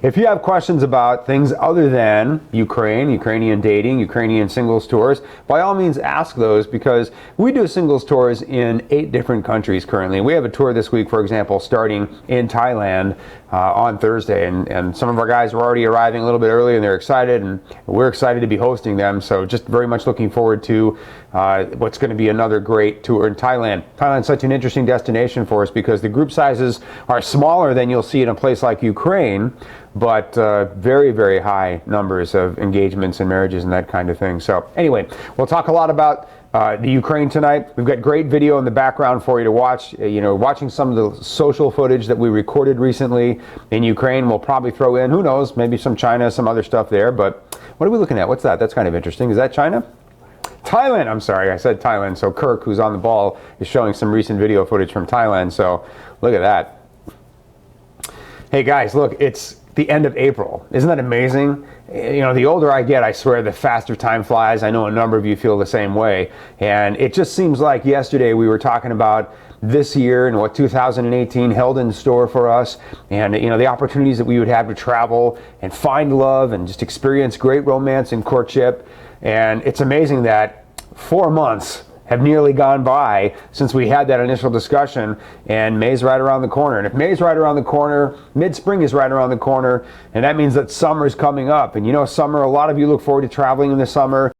if you have questions about things other than Ukraine, Ukrainian dating, Ukrainian singles tours, by all means ask those, because we do singles tours in 8 different countries currently. We have a tour this week, for example, starting in Thailand on Thursday, and some of our guys are already arriving a little bit early, and they're excited, and we're excited to be hosting them. So just very much looking forward to what's going to be another great tour in Thailand. Thailand's such an interesting destination for us because the group sizes are smaller than you'll see in a place like Ukraine, but very, very high numbers of engagements and marriages and that kind of thing. So anyway, we'll talk a lot about the Ukraine tonight. We've got great video in the background for you to watch. Watching some of the social footage that we recorded recently in Ukraine. We'll probably throw in, who knows, maybe some China, some other stuff there. But what are we looking at? What's that? That's kind of interesting. Is that China? Thailand, I'm sorry, I said Thailand. So Kirk, who's on the ball, is showing some recent video footage from Thailand. So look at that. Hey guys, look, it's the end of April. Isn't that amazing? The older I get, I swear, the faster time flies. I know a number of you feel the same way. And it just seems like yesterday we were talking about this year and what 2018 held in store for us, and the opportunities that we would have to travel and find love and just experience great romance and courtship. And it's amazing that 4 months have nearly gone by since we had that initial discussion, and May's right around the corner. And if May's right around the corner, mid-spring is right around the corner, and that means that summer's coming up. And summer, a lot of you look forward to traveling in the summer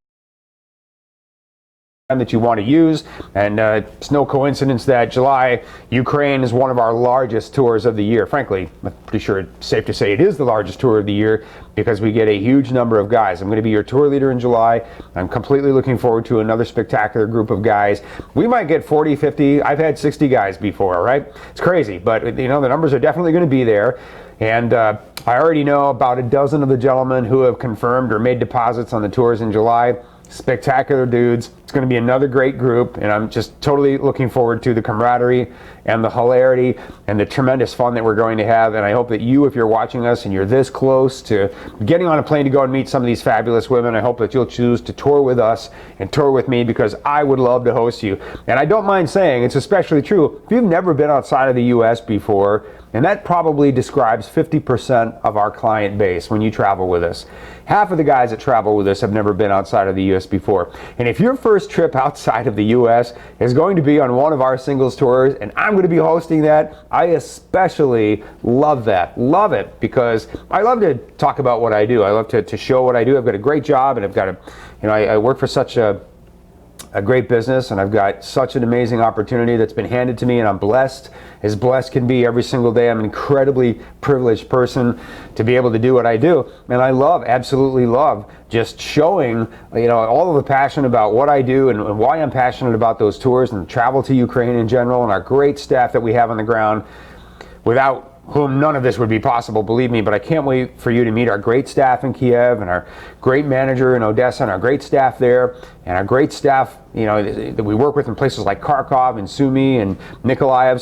that you want to use, and it's no coincidence that July, Ukraine is one of our largest tours of the year. Frankly, I'm pretty sure it's safe to say it is the largest tour of the year because we get a huge number of guys. I'm going to be your tour leader in July. I'm completely looking forward to another spectacular group of guys. We might get 40, 50. I've had 60 guys before, right? It's crazy, but the numbers are definitely going to be there. And I already know about a dozen of the gentlemen who have confirmed or made deposits on the tours in July. Spectacular dudes. It's going to be another great group, and I'm just totally looking forward to the camaraderie and the hilarity and the tremendous fun that we're going to have. And I hope that you, if you're watching us and you're this close to getting on a plane to go and meet some of these fabulous women, I hope that you'll choose to tour with us and tour with me, because I would love to host you. And I don't mind saying, it's especially true if you've never been outside of the U.S. before, and that probably describes 50% of our client base when you travel with us. Half of the guys that travel with us have never been outside of the U.S. before. And if your first trip outside of the U.S. is going to be on one of our singles tours, and I'm going to be hosting that, I especially love that. Love it, because I love to talk about what I do. I love to show what I do. I've got a great job, and I've got I work for such a great business, and I've got such an amazing opportunity that's been handed to me, and I'm blessed as blessed can be every single day. I'm an incredibly privileged person to be able to do what I do, and I absolutely love just showing all of the passion about what I do and why I'm passionate about those tours and travel to Ukraine in general, and our great staff that we have on the ground, without whom none of this would be possible, believe me. But I can't wait for you to meet our great staff in Kiev, and our great manager in Odessa, and our great staff there, and our great staff that we work with in places like Kharkov and Sumy and Nikolaev.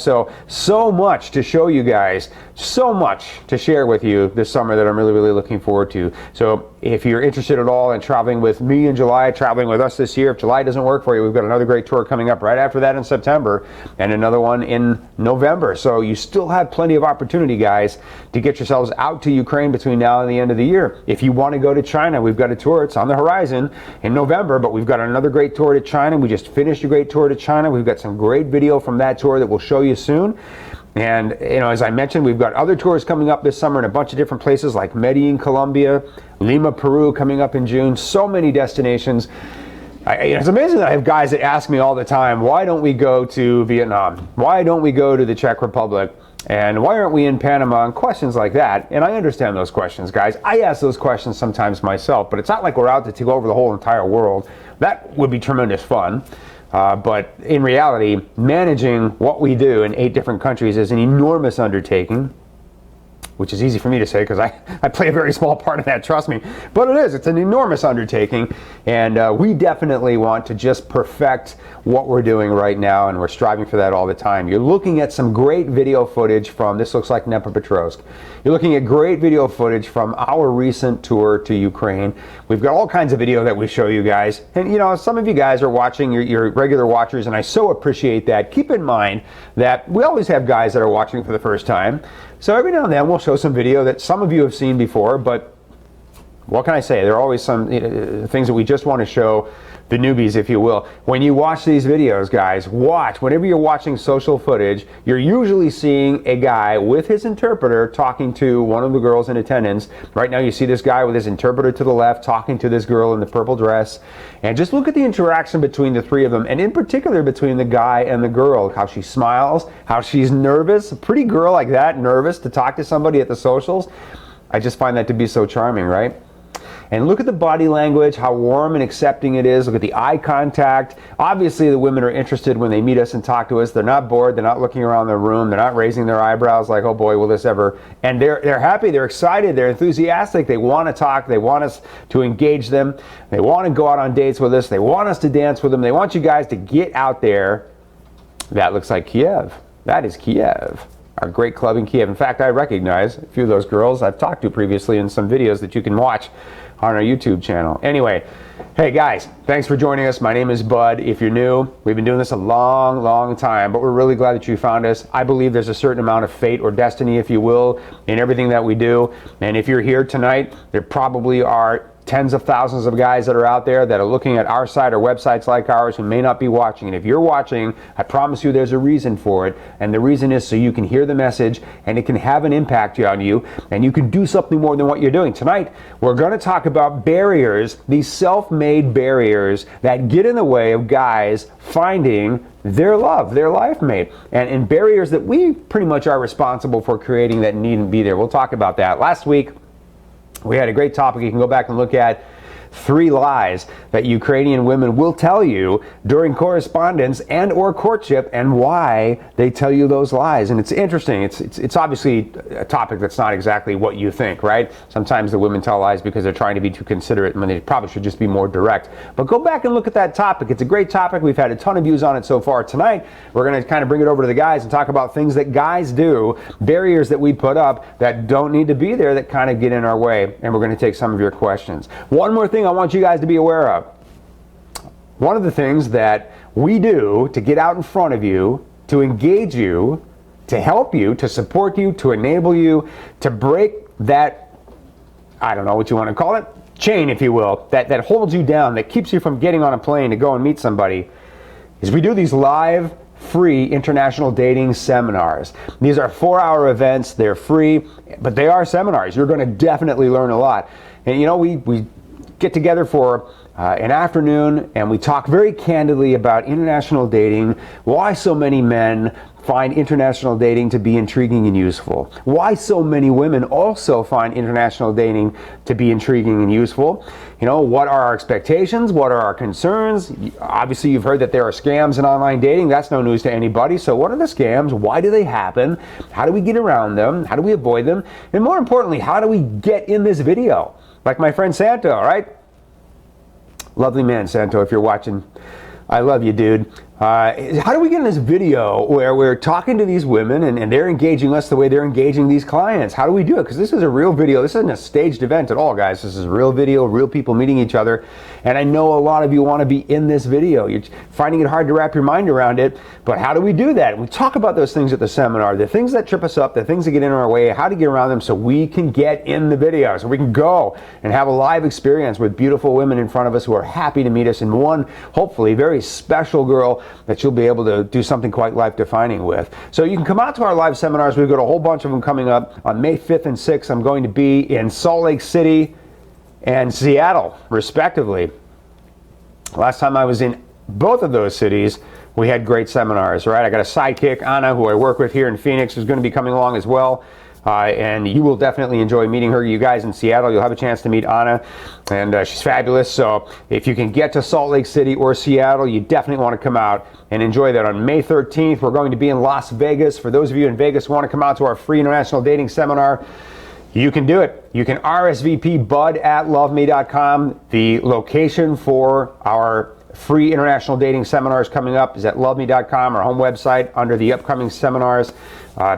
So much to show you guys, so much to share with you this summer that I'm really, really looking forward to. So if you're interested at all in traveling with me in July, traveling with us this year, if July doesn't work for you, we've got another great tour coming up right after that in September, and another one in November. So you still have plenty of opportunity, guys, to get yourselves out to Ukraine between now and the end of the year. If you want to go to China, we've got a tour. It's on the horizon in November, but we've got another great tour to China. We just finished a great tour to China. We've got some great video from that tour that we'll show you soon. And as I mentioned, we've got other tours coming up this summer in a bunch of different places like Medellin, Colombia, Lima, Peru coming up in June. So many destinations. It's amazing that I have guys that ask me all the time, why don't we go to Vietnam? Why don't we go to the Czech Republic? And why aren't we in Panama? And questions like that. And I understand those questions, guys. I ask those questions sometimes myself, but it's not like we're out to take over the whole entire world. That would be tremendous fun. But in reality, managing what we do in 8 different countries is an enormous undertaking, which is easy for me to say because I play a very small part of that, trust me. But it is. It's an enormous undertaking, and we definitely want to just perfect what we're doing right now, and we're striving for that all the time. You're looking at some great video footage from, this looks like Dnepropetrovsk. You're looking at great video footage from our recent tour to Ukraine. We've got all kinds of video that we show you guys. And some of you guys are watching, you're regular watchers, and I so appreciate that. Keep in mind that we always have guys that are watching for the first time. So every now and then we'll show some video that some of you have seen before, but what can I say? There are always some things that we just want to show the newbies, if you will. When you watch these videos, guys, whenever you're watching social footage, you're usually seeing a guy with his interpreter talking to one of the girls in attendance. Right now you see this guy with his interpreter to the left talking to this girl in the purple dress. And just look at the interaction between the three of them, and in particular between the guy and the girl, how she smiles, how she's nervous. A pretty girl like that, nervous to talk to somebody at the socials. I just find that to be so charming, right? And look at the body language, how warm and accepting it is. Look at the eye contact. Obviously, the women are interested when they meet us and talk to us. They're not bored. They're not looking around the room. They're not raising their eyebrows like, oh boy, will this ever. And they're happy. They're excited. They're enthusiastic. They want to talk. They want us to engage them. They want to go out on dates with us. They want us to dance with them. They want you guys to get out there. That looks like Kiev. That is Kiev. Our great club in Kiev. In fact, I recognize a few of those girls I've talked to previously in some videos that you can watch on our YouTube channel. Anyway, hey guys, thanks for joining us. My name is Bud. If you're new, we've been doing this a long time, but we're really glad that you found us. I believe there's a certain amount of fate or destiny, if you will, in everything that we do. And if you're here tonight, there probably are tens of thousands of guys that are out there that are looking at our site or websites like ours who may not be watching. And if you're watching, I promise you there's a reason for it. And the reason is so you can hear the message and it can have an impact on you and you can do something more than what you're doing. Tonight, we're going to talk about barriers, these self-made barriers that get in the way of guys finding their love, their life mate, and barriers that we pretty much are responsible for creating that needn't be there. We'll talk about that. Last week, we had a great topic you can go back and look at. 3 lies that Ukrainian women will tell you during correspondence and or courtship, and why they tell you those lies. And it's interesting. It's obviously a topic that's not exactly what you think, right? Sometimes the women tell lies because they're trying to be too considerate when they probably should just be more direct. But go back and look at that topic. It's a great topic. We've had a ton of views on it so far. Tonight, we're going to kind of bring it over to the guys and talk about things that guys do, barriers that we put up that don't need to be there, that kind of get in our way. And we're going to take some of your questions. One more thing I want you guys to be aware of. One of the things that we do to get out in front of you, to engage you, to help you, to support you, to enable you, to break that, I don't know what you want to call it, chain, if you will, that holds you down, that keeps you from getting on a plane to go and meet somebody, is we do these live free international dating seminars. These are 4-hour events. They're free, but they are seminars. You're going to definitely learn a lot. And you know, we get together for an afternoon and we talk very candidly about international dating, why so many men find international dating to be intriguing and useful, why so many women also find international dating to be intriguing and useful. You know, what are our expectations? What are our concerns? Obviously, you've heard that there are scams in online dating. That's no news to anybody. So what are the scams? Why do they happen? How do we get around them? How do we avoid them? And more importantly, how do we get in this video? Like my friend Santo, right? Lovely man, Santo, if you're watching, I love you, dude. How do we get in this video where we're talking to these women and they're engaging us the way they're engaging these clients? How do we do it? Because this is a real video. This isn't a staged event at all, guys. This is a real video, real people meeting each other. And I know a lot of you want to be in this video. You're finding it hard to wrap your mind around it. But how do we do that? We talk about those things at the seminar, the things that trip us up, the things that get in our way, how to get around them so we can get in the video, so we can go and have a live experience with beautiful women in front of us who are happy to meet us, and one, hopefully, very special girl that you'll be able to do something quite life-defining with. So you can come out to our live seminars. We've got a whole bunch of them coming up. On May 5th and 6th, I'm going to be in Salt Lake City and Seattle, respectively. Last time I was in both of those cities, we had great seminars, right? I got a sidekick, Anna, who I work with here in Phoenix, who's going to be coming along as well. And you will definitely enjoy meeting her. You guys in Seattle, you'll have a chance to meet Anna, and she's fabulous. So if you can get to Salt Lake City or Seattle, you definitely want to come out and enjoy that. On May 13th, we're going to be in Las Vegas. For those of you in Vegas who want to come out to our free international dating seminar, you can do it. You can RSVP Bud at Loveme.com. The location for our free international dating seminars coming up is at Loveme.com, our home website, under the upcoming seminars.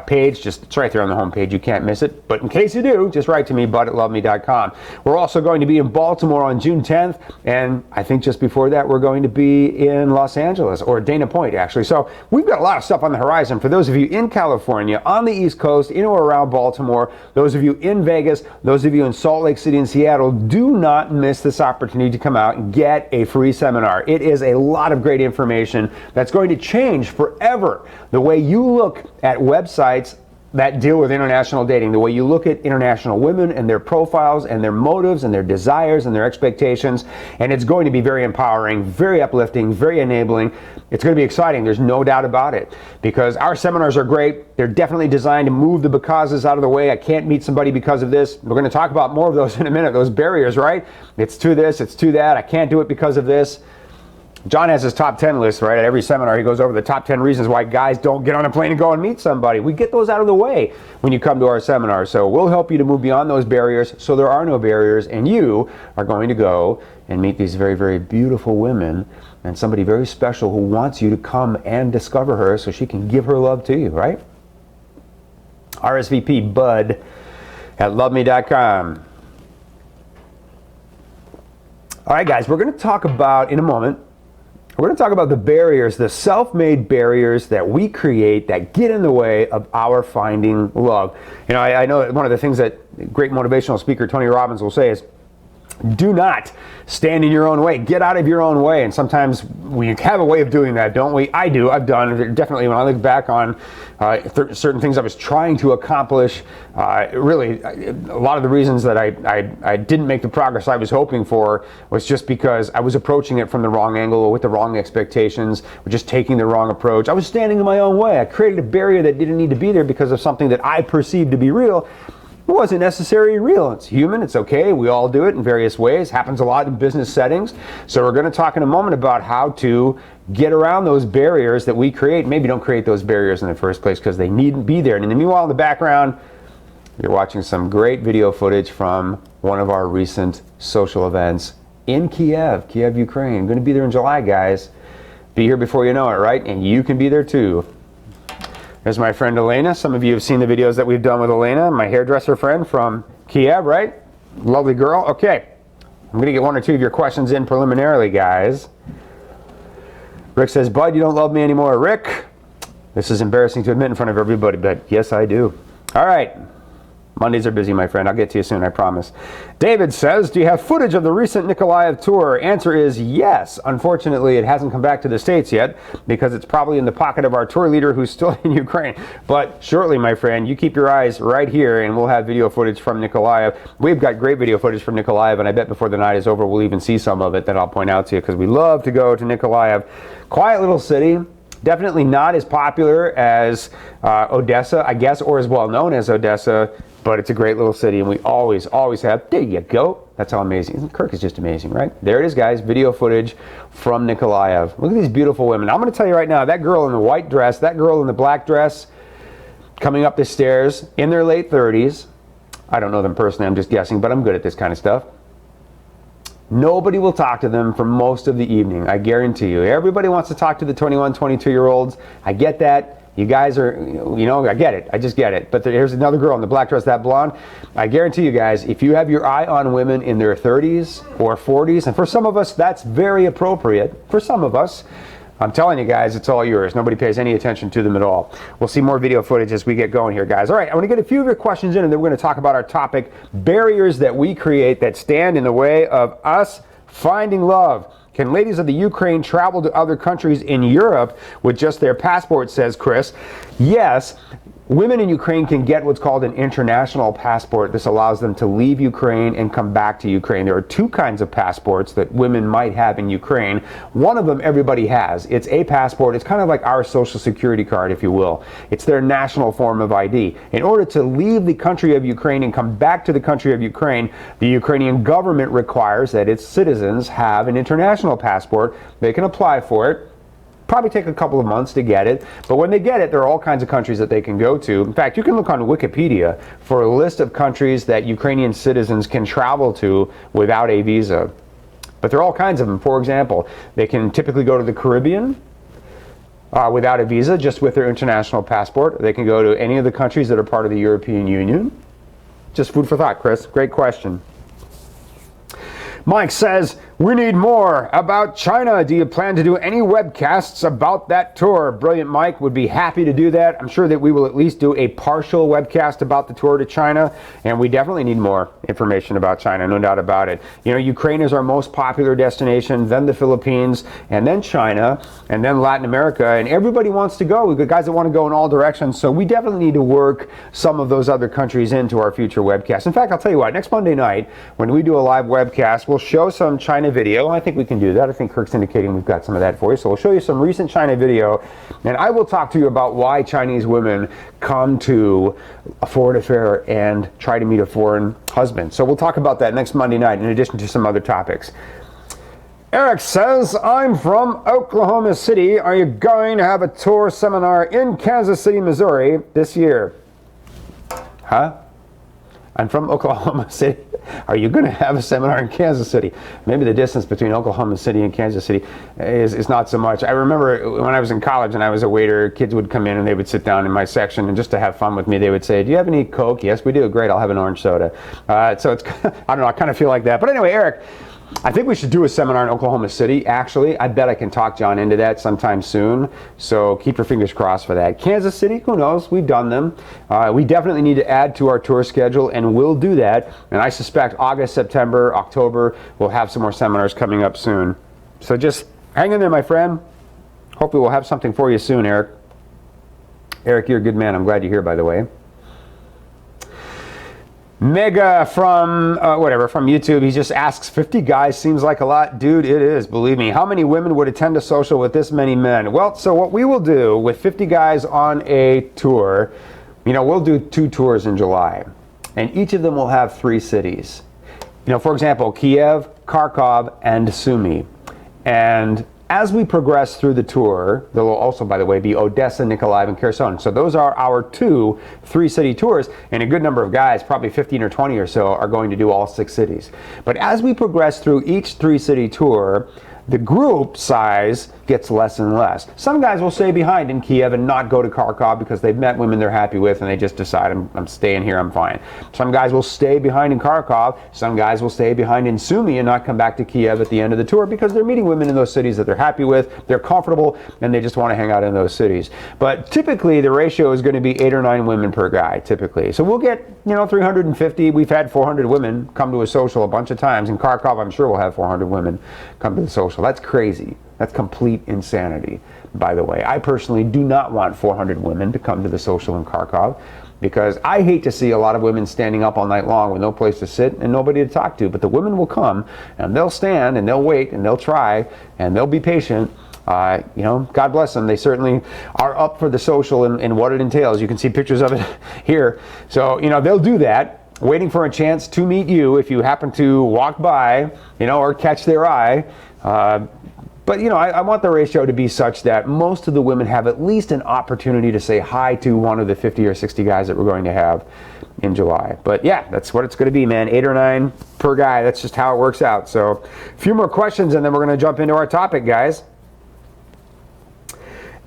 page. It's right there on the homepage. You can't miss it. But in case you do, just write to me, bud@Loveme.com. We're also going to be in Baltimore on June 10th, and I think just before that we're going to be in Los Angeles, or Dana Point actually. So we've got a lot of stuff on the horizon for those of you in California, on the East Coast, in or around Baltimore, those of you in Vegas, those of you in Salt Lake City and Seattle. Do not miss this opportunity to come out and get a free seminar. It is a lot of great information that's going to change forever the way you look at websites that deal with international dating, the way you look at international women and their profiles and their motives and their desires and their expectations. And it's going to be very empowering, very uplifting, very enabling. It's going to be exciting. There's no doubt about it, because our seminars are great. They're definitely designed to move the becauses out of the way. I can't meet somebody because of this. We're going to talk about more of those in a minute, those barriers, right? It's to this, it's to that. I can't do it because of this. John has his top 10 list, right? At every seminar, he goes over the top 10 reasons why guys don't get on a plane and go and meet somebody. We get those out of the way when you come to our seminar. So we'll help you to move beyond those barriers so there are no barriers, and you are going to go and meet these very, very beautiful women and somebody very special who wants you to come and discover her so she can give her love to you, right? RSVP bud@Loveme.com. All right, guys, we're going to talk about, in a moment, we're going to talk about the barriers, the self-made barriers that we create that get in the way of our finding love. You know, I know one of the things that great motivational speaker Tony Robbins will say is, do not stand in your own way. Get out of your own way. And sometimes we have a way of doing that, don't we? I do. I've done it. Definitely, when I look back on certain things I was trying to accomplish, really, a lot of the reasons that I didn't make the progress I was hoping for was just because I was approaching it from the wrong angle or with the wrong expectations, or just taking the wrong approach. I was standing in my own way. I created a barrier that didn't need to be there because of something that I perceived to be real. It wasn't necessarily real. It's human. It's okay. We all do it in various ways. Happens a lot in business settings. So we're going to talk in a moment about how to get around those barriers that we create. Maybe don't create those barriers in the first place because they needn't be there. And in the meanwhile, in the background, you're watching some great video footage from one of our recent social events in Kiev, Ukraine. I'm going to be there in July, guys. Be here before you know it, right? And you can be there too. There's my friend Elena. Some of you have seen the videos that we've done with Elena, my hairdresser friend from Kiev, right? Lovely girl. Okay, I'm going to get one or two of your questions in preliminarily, guys. Rick says, Bud, you don't love me anymore. Rick, this is embarrassing to admit in front of everybody, but yes, I do. All right. Mondays are busy, my friend. I'll get to you soon, I promise. David says, do you have footage of the recent Nikolaev tour? Answer is yes. Unfortunately, it hasn't come back to the States yet because it's probably in the pocket of our tour leader who's still in Ukraine. But shortly, my friend, you keep your eyes right here and we'll have video footage from Nikolaev. We've got great video footage from Nikolaev, and I bet before the night is over, we'll even see some of it that I'll point out to you because we love to go to Nikolaev. Quiet little city. Definitely not as popular as Odessa, I guess, or as well known as Odessa. But it's a great little city, and we always have. There you go. That's how amazing. Kirk is just amazing, right? There it is, guys. Video footage from Nikolaev. Look at these beautiful women. I'm going to tell you right now, that girl in the white dress, that girl in the black dress, coming up the stairs in their late 30s. I don't know them personally. I'm just guessing, but I'm good at this kind of stuff. Nobody will talk to them for most of the evening. I guarantee you. Everybody wants to talk to the 21, 22-year-olds. I get that. You guys are, you know, I get it. I just get it. But here's another girl in the black dress, that blonde. I guarantee you guys, if you have your eye on women in their 30s or 40s, and for some of us, that's very appropriate. For some of us, I'm telling you guys, it's all yours. Nobody pays any attention to them at all. We'll see more video footage as we get going here, guys. All right, I want to get a few of your questions in, and then we're going to talk about our topic, barriers that we create that stand in the way of us finding love. Can ladies of the Ukraine travel to other countries in Europe with just their passport, says Chris. Yes, women in Ukraine can get what's called an international passport. This allows them to leave Ukraine and come back to Ukraine. There are two kinds of passports that women might have in Ukraine. One of them everybody has. It's a passport. It's kind of like our social security card, if you will. It's their national form of ID. In order to leave the country of Ukraine and come back to the country of Ukraine, the Ukrainian government requires that its citizens have an international passport. They can apply for it. Probably take a couple of months to get it, but when they get it, there are all kinds of countries that they can go to. In fact, you can look on Wikipedia for a list of countries that Ukrainian citizens can travel to without a visa. But there are all kinds of them. For example, they can typically go to the Caribbean, without a visa, just with their international passport. They can go to any of the countries that are part of the European Union. Just food for thought, Chris. Great question. Mike says, we need more about China. Do you plan to do any webcasts about that tour? Brilliant, Mike. Would be happy to do that. I'm sure that we will at least do a partial webcast about the tour to China, and we definitely need more information about China, no doubt about it. You know, Ukraine is our most popular destination, then the Philippines, and then China, and then Latin America, and everybody wants to go. We've got guys that want to go in all directions, so we definitely need to work some of those other countries into our future webcasts. In fact, I'll tell you what, next Monday night, when we do a live webcast, we'll show some China video. I think we can do that. I think Kirk's indicating we've got some of that for you. So we'll show you some recent China video, and I will talk to you about why Chinese women come to a foreign affair and try to meet a foreign husband. So we'll talk about that next Monday night, in addition to some other topics. Eric says, I'm from Oklahoma City. Are you going to have a tour seminar in Kansas City, Missouri this year? Huh? I'm from Oklahoma City. Are you going to have a seminar in Kansas City? Maybe the distance between Oklahoma City and Kansas City is not so much. I remember when I was in college and I was a waiter, kids would come in and they would sit down in my section, and just to have fun with me, they would say, do you have any Coke? Yes, we do. Great, I'll have an orange soda. So it's, I don't know, I kind of feel like that. But anyway, Eric, I think we should do a seminar in Oklahoma City, actually. I bet I can talk John into that sometime soon. So keep your fingers crossed for that. Kansas City, who knows? We've done them. We definitely need to add to our tour schedule, and we'll do that. And I suspect August, September, October, we'll have some more seminars coming up soon. So just hang in there, my friend. Hopefully we'll have something for you soon, Eric. Eric, you're a good man. I'm glad you're here, by the way. Mega from from YouTube, he just asks, 50 guys seems like a lot. Dude, it is, believe me. How many women would attend a social with this many men? Well, so what we will do with 50 guys on a tour, you know, we'll do 2 tours in July, and each of them will have 3 cities. You know, for example, Kiev, Kharkov, and Sumy. And as we progress through the tour, there will also, by the way, be Odessa, Nikolaev, and Kherson. So those are our 2 3-city tours, and a good number of guys, probably 15 or 20 or so, are going to do all 6 cities. But as we progress through each 3-city tour, the group size gets less and less. Some guys will stay behind in Kiev and not go to Kharkov because they've met women they're happy with and they just decide, I'm staying here, I'm fine. Some guys will stay behind in Kharkov. Some guys will stay behind in Sumy and not come back to Kiev at the end of the tour because they're meeting women in those cities that they're happy with, they're comfortable, and they just want to hang out in those cities. But typically the ratio is going to be 8 or 9 women per guy, typically. So we'll get, 350. We've had 400 women come to a social a bunch of times. In Kharkov, I'm sure we'll have 400 women come to the social. That's crazy. That's complete insanity, by the way. I personally do not want 400 women to come to the social in Kharkov because I hate to see a lot of women standing up all night long with no place to sit and nobody to talk to. But the women will come and they'll stand and they'll wait and they'll try and they'll be patient. God bless them. They certainly are up for the social and what it entails. You can see pictures of it here. So, they'll do that, waiting for a chance to meet you if you happen to walk by, or catch their eye. But, I want the ratio to be such that most of the women have at least an opportunity to say hi to one of the 50 or 60 guys that we're going to have in July. But yeah, that's what it's going to be, man. 8 or 9 per guy. That's just how it works out. So a few more questions and then we're going to jump into our topic, guys.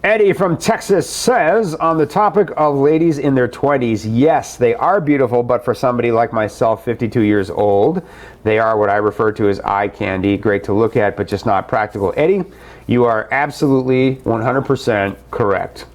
Eddie from Texas says, on the topic of ladies in their 20s, yes, they are beautiful, but for somebody like myself, 52 years old, they are what I refer to as eye candy. Great to look at, but just not practical. Eddie, you are absolutely 100% correct.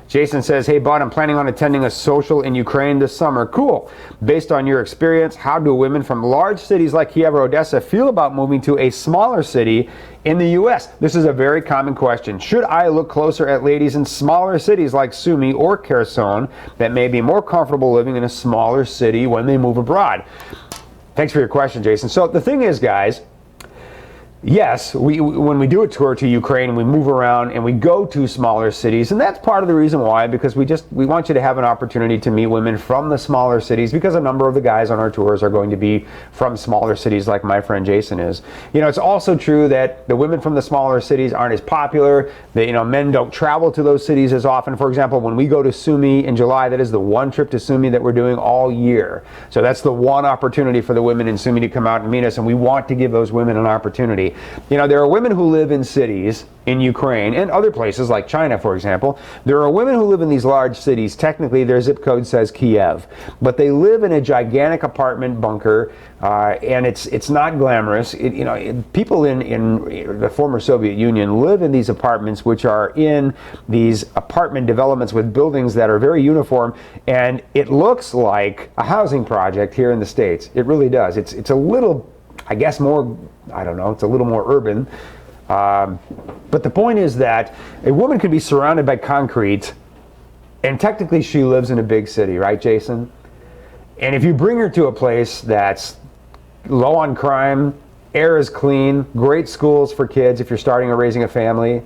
Jason says, hey, bud, I'm planning on attending a social in Ukraine this summer. Cool. Based on your experience, how do women from large cities like Kiev or Odessa feel about moving to a smaller city in the U.S.? This is a very common question. Should I look closer at ladies in smaller cities like Sumy or Kherson that may be more comfortable living in a smaller city when they move abroad? Thanks for your question, Jason. So the thing is, guys, yes, when we do a tour to Ukraine, we move around and we go to smaller cities, and that's part of the reason why, because we want you to have an opportunity to meet women from the smaller cities, because a number of the guys on our tours are going to be from smaller cities like my friend Jason is. It's also true that the women from the smaller cities aren't as popular. Men don't travel to those cities as often. For example, when we go to Sumy in July, that is the one trip to Sumy that we're doing all year. So that's the one opportunity for the women in Sumy to come out and meet us, and we want to give those women an opportunity. city. You know, there are women who live in cities in Ukraine and other places like China, for example. There are women who live in these large cities. Technically, their zip code says Kiev, but they live in a gigantic apartment bunker, and it's not glamorous. People in the former Soviet Union live in these apartments, which are in these apartment developments with buildings that are very uniform, and it looks like a housing project here in the States. It really does. It's a little, I guess, more, I don't know, it's a little more urban. But the point is that a woman can be surrounded by concrete, and technically she lives in a big city, right, Jason? And if you bring her to a place that's low on crime, air is clean, great schools for kids if you're starting or raising a family,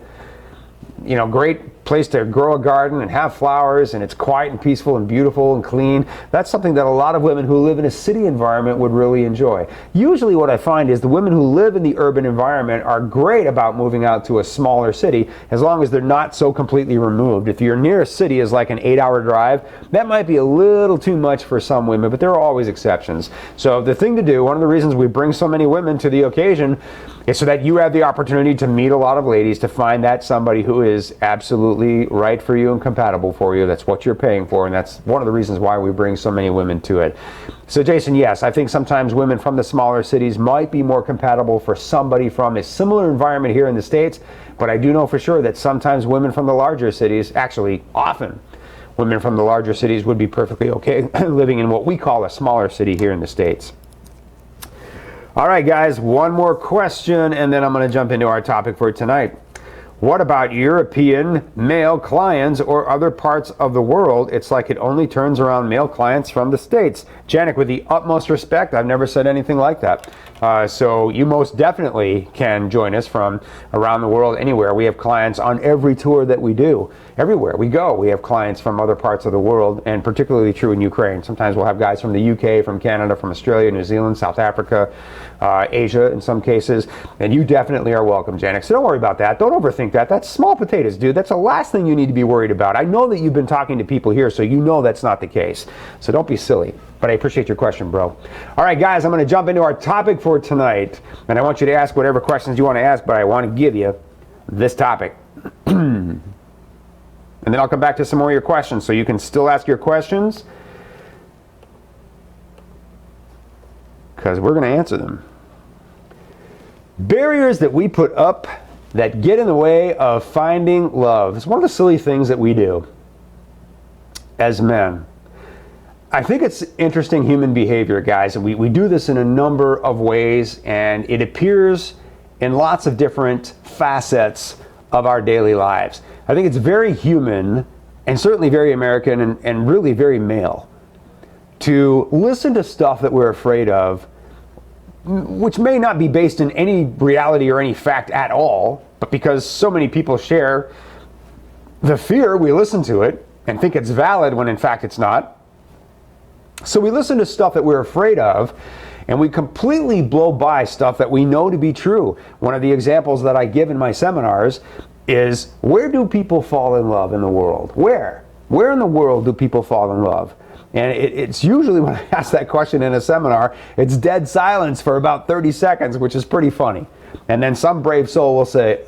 you know, great place to grow a garden and have flowers, and it's quiet and peaceful and beautiful and clean. That's something that a lot of women who live in a city environment would really enjoy. Usually what I find is the women who live in the urban environment are great about moving out to a smaller city as long as they're not so completely removed. If your nearest city is like an 8-hour drive, that might be a little too much for some women, but there are always exceptions. So the thing to do, one of the reasons we bring so many women to the occasion, is so that you have the opportunity to meet a lot of ladies, to find that somebody who is absolutely right for you and compatible for you. That's what you're paying for, and that's one of the reasons why we bring so many women to it. So Jason, yes, I think sometimes women from the smaller cities might be more compatible for somebody from a similar environment here in the States, but I do know for sure that sometimes women from the larger cities, actually often women from the larger cities, would be perfectly okay living in what we call a smaller city here in the States. All right, guys, one more question, and then I'm going to jump into our topic for tonight. What about European male clients or other parts of the world? It's like it only turns around male clients from the States. Janik, with the utmost respect, I've never said anything like that. So you most definitely can join us from around the world, anywhere. We have clients on every tour that we do. Everywhere we go, we have clients from other parts of the world, and particularly true in Ukraine. Sometimes we'll have guys from the UK, from Canada, from Australia, New Zealand, South Africa, Asia in some cases, and you definitely are welcome, Janik. So don't worry about that. Don't overthink that. That's small potatoes, dude. That's the last thing you need to be worried about. I know that you've been talking to people here, so you know that's not the case. So don't be silly. But I appreciate your question, bro. All right, guys, I'm going to jump into our topic for tonight, and I want you to ask whatever questions you want to ask, but I want to give you this topic. And then I'll come back to some more of your questions, so you can still ask your questions, because we're going to answer them. Barriers that we put up that get in the way of finding love. It's one of the silly things that we do as men. I think it's interesting human behavior, guys. We do this in a number of ways, and it appears in lots of different facets of our daily lives. I think it's very human, and certainly very American, and really very male, to listen to stuff that we're afraid of, which may not be based in any reality or any fact at all, but because so many people share the fear, we listen to it and think it's valid when in fact it's not. So we listen to stuff that we're afraid of, and we completely blow by stuff that we know to be true. One of the examples that I give in my seminars is, where do people fall in love in the world? Where? Where in the world do people fall in love? And it's usually, when I ask that question in a seminar, it's dead silence for about 30 seconds, which is pretty funny. And then some brave soul will say,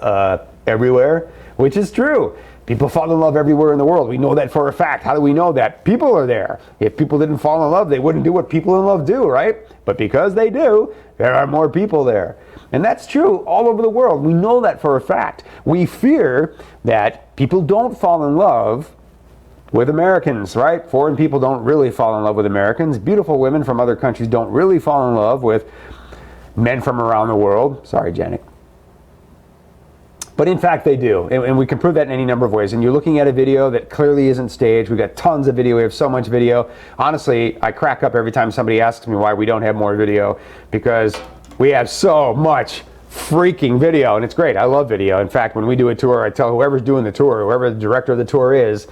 everywhere, which is true. People fall in love everywhere in the world. We know that for a fact. How do we know that? People are there. If people didn't fall in love, they wouldn't do what people in love do, right? But because they do, there are more people there. And that's true all over the world. We know that for a fact. We fear that people don't fall in love with Americans, right? Foreign people don't really fall in love with Americans. Beautiful women from other countries don't really fall in love with men from around the world. Sorry, Janet. But in fact, they do. And we can prove that in any number of ways. And you're looking at a video that clearly isn't staged. We've got tons of video. We have so much video. Honestly, I crack up every time somebody asks me why we don't have more video, because we have so much freaking video, and it's great. I love video. In fact, when we do a tour, I tell whoever's doing the tour, whoever the director of the tour is,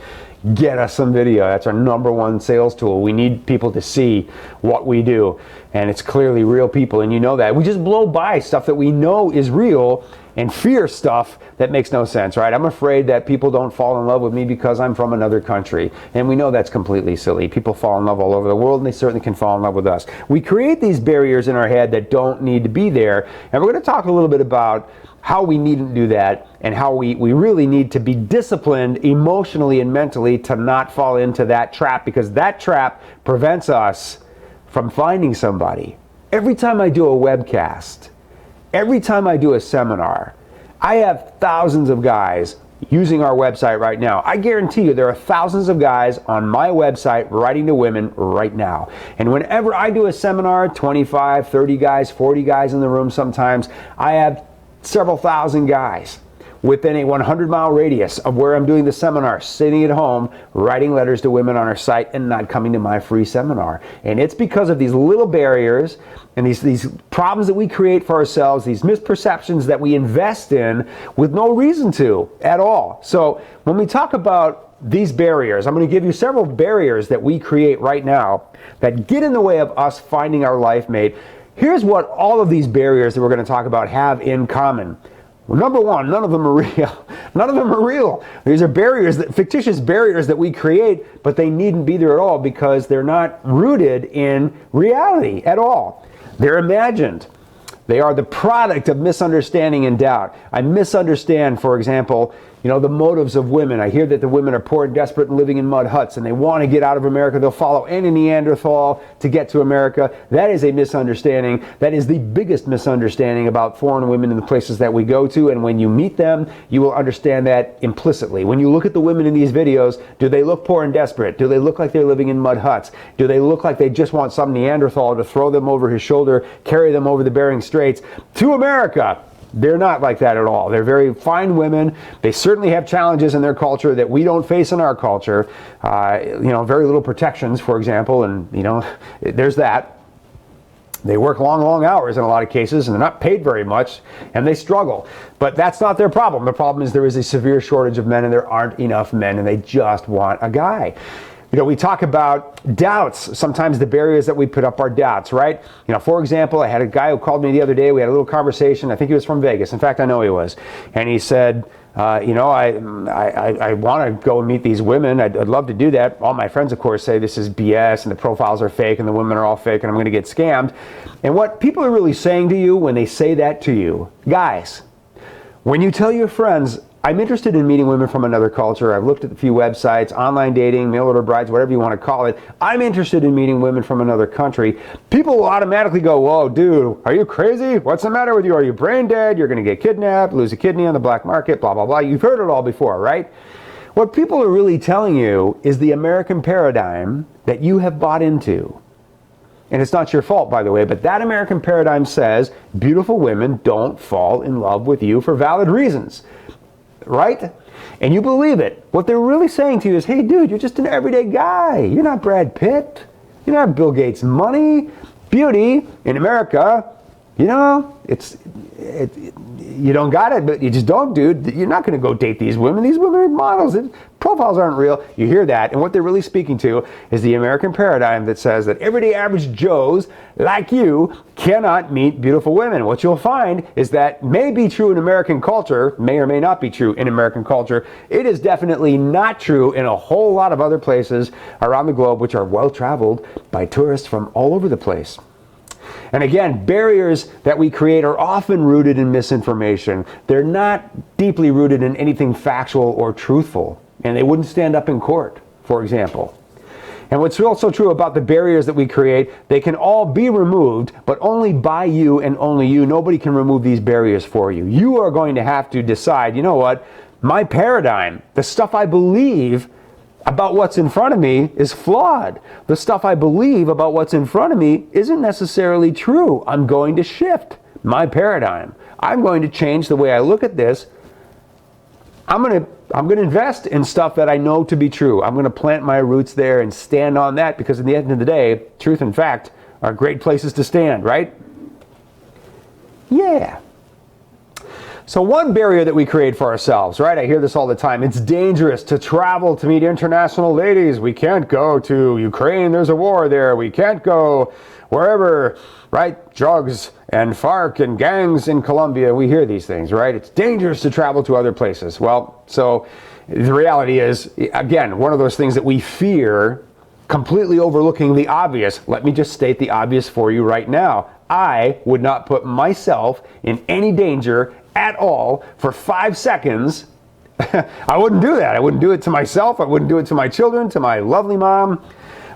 get us some video. That's our #1 sales tool. We need people to see what we do, and it's clearly real people, and you know that. We just blow by stuff that we know is real, and fear stuff that makes no sense, right? I'm afraid that people don't fall in love with me because I'm from another country. And we know that's completely silly. People fall in love all over the world, and they certainly can fall in love with us. We create these barriers in our head that don't need to be there. And we're going to talk a little bit about how we needn't do that, and how we really need to be disciplined emotionally and mentally to not fall into that trap, because that trap prevents us from finding somebody. Every time I do a webcast, every time I do a seminar, I have thousands of guys using our website right now. I guarantee you there are thousands of guys on my website writing to women right now. And whenever I do a seminar, 25, 30 guys, 40 guys in the room sometimes, I have several thousand guys within a 100-mile radius of where I'm doing the seminar, sitting at home, writing letters to women on our site and not coming to my free seminar. And it's because of these little barriers and these problems that we create for ourselves, these misperceptions that we invest in with no reason to at all. So when we talk about these barriers, I'm going to give you several barriers that we create right now that get in the way of us finding our life mate. Here's what all of these barriers that we're going to talk about have in common. Well, number one, none of them are real. None of them are real. These are barriers, fictitious barriers that we create, but they needn't be there at all because they're not rooted in reality at all. They're imagined. They are the product of misunderstanding and doubt. I misunderstand, for example, the motives of women. I hear that the women are poor and desperate and living in mud huts and they want to get out of America. They'll follow any Neanderthal to get to America. That is a misunderstanding. That is the biggest misunderstanding about foreign women in the places that we go to. And when you meet them, you will understand that implicitly. When you look at the women in these videos, do they look poor and desperate? Do they look like they're living in mud huts? Do they look like they just want some Neanderthal to throw them over his shoulder, carry them over the Bering Straits to America? They're not like that at all. They're very fine women. They certainly have challenges in their culture that we don't face in our culture. Very little protections, for example, and there's that. They work long hours in a lot of cases, and they're not paid very much, and they struggle. But that's not their problem. The problem is there is a severe shortage of men, and there aren't enough men, and they just want a guy. We talk about doubts. Sometimes the barriers that we put up are doubts, right? For example, I had a guy who called me the other day. We had a little conversation. I think he was from Vegas. In fact, I know he was. And he said, I want to go and meet these women. I'd love to do that. All my friends, of course, say this is BS and the profiles are fake and the women are all fake and I'm going to get scammed. And what people are really saying to you when they say that to you, guys, when you tell your friends, I'm interested in meeting women from another culture. I've looked at a few websites, online dating, mail order brides, whatever you want to call it. I'm interested in meeting women from another country. People will automatically go, whoa, dude, are you crazy? What's the matter with you? Are you brain dead? You're going to get kidnapped, lose a kidney on the black market, blah, blah, blah. You've heard it all before, right? What people are really telling you is the American paradigm that you have bought into. And it's not your fault, by the way, but that American paradigm says beautiful women don't fall in love with you for valid reasons. Right? And you believe it. What they're really saying to you is, hey, dude, you're just an everyday guy. You're not Brad Pitt. You're not Bill Gates' money. Beauty in America, you don't got it, but you just don't, dude. You're not going to go date these women. These women are models. Profiles aren't real. You hear that, and what they're really speaking to is the American paradigm that says that everyday average Joes like you cannot meet beautiful women. What you'll find is that may be true in American culture, may or may not be true in American culture. It is definitely not true in a whole lot of other places around the globe, which are well traveled by tourists from all over the place. And again, barriers that we create are often rooted in misinformation. They're not deeply rooted in anything factual or truthful, and they wouldn't stand up in court, for example. And what's also true about the barriers that we create, they can all be removed, but only by you and only you. Nobody can remove these barriers for you. You are going to have to decide, you know what, my paradigm, the stuff I believe about what's in front of me is flawed. The stuff I believe about what's in front of me isn't necessarily true. I'm going to shift my paradigm. I'm going to change the way I look at this. I'm going to invest in stuff that I know to be true. I'm going to plant my roots there and stand on that, because at the end of the day, truth and fact are great places to stand, right? Yeah. So one barrier that we create for ourselves, right? I hear this all the time. It's dangerous to travel to meet international ladies. We can't go to Ukraine. There's a war there. We can't go wherever, right? Drugs and FARC and gangs in Colombia. We hear these things, right? It's dangerous to travel to other places. Well, so the reality is, again, one of those things that we fear, completely overlooking the obvious. Let me just state the obvious for you right now. I would not put myself in any danger at all for 5 seconds. I wouldn't do that. I wouldn't do it to myself. I wouldn't do it to my children, to my lovely mom.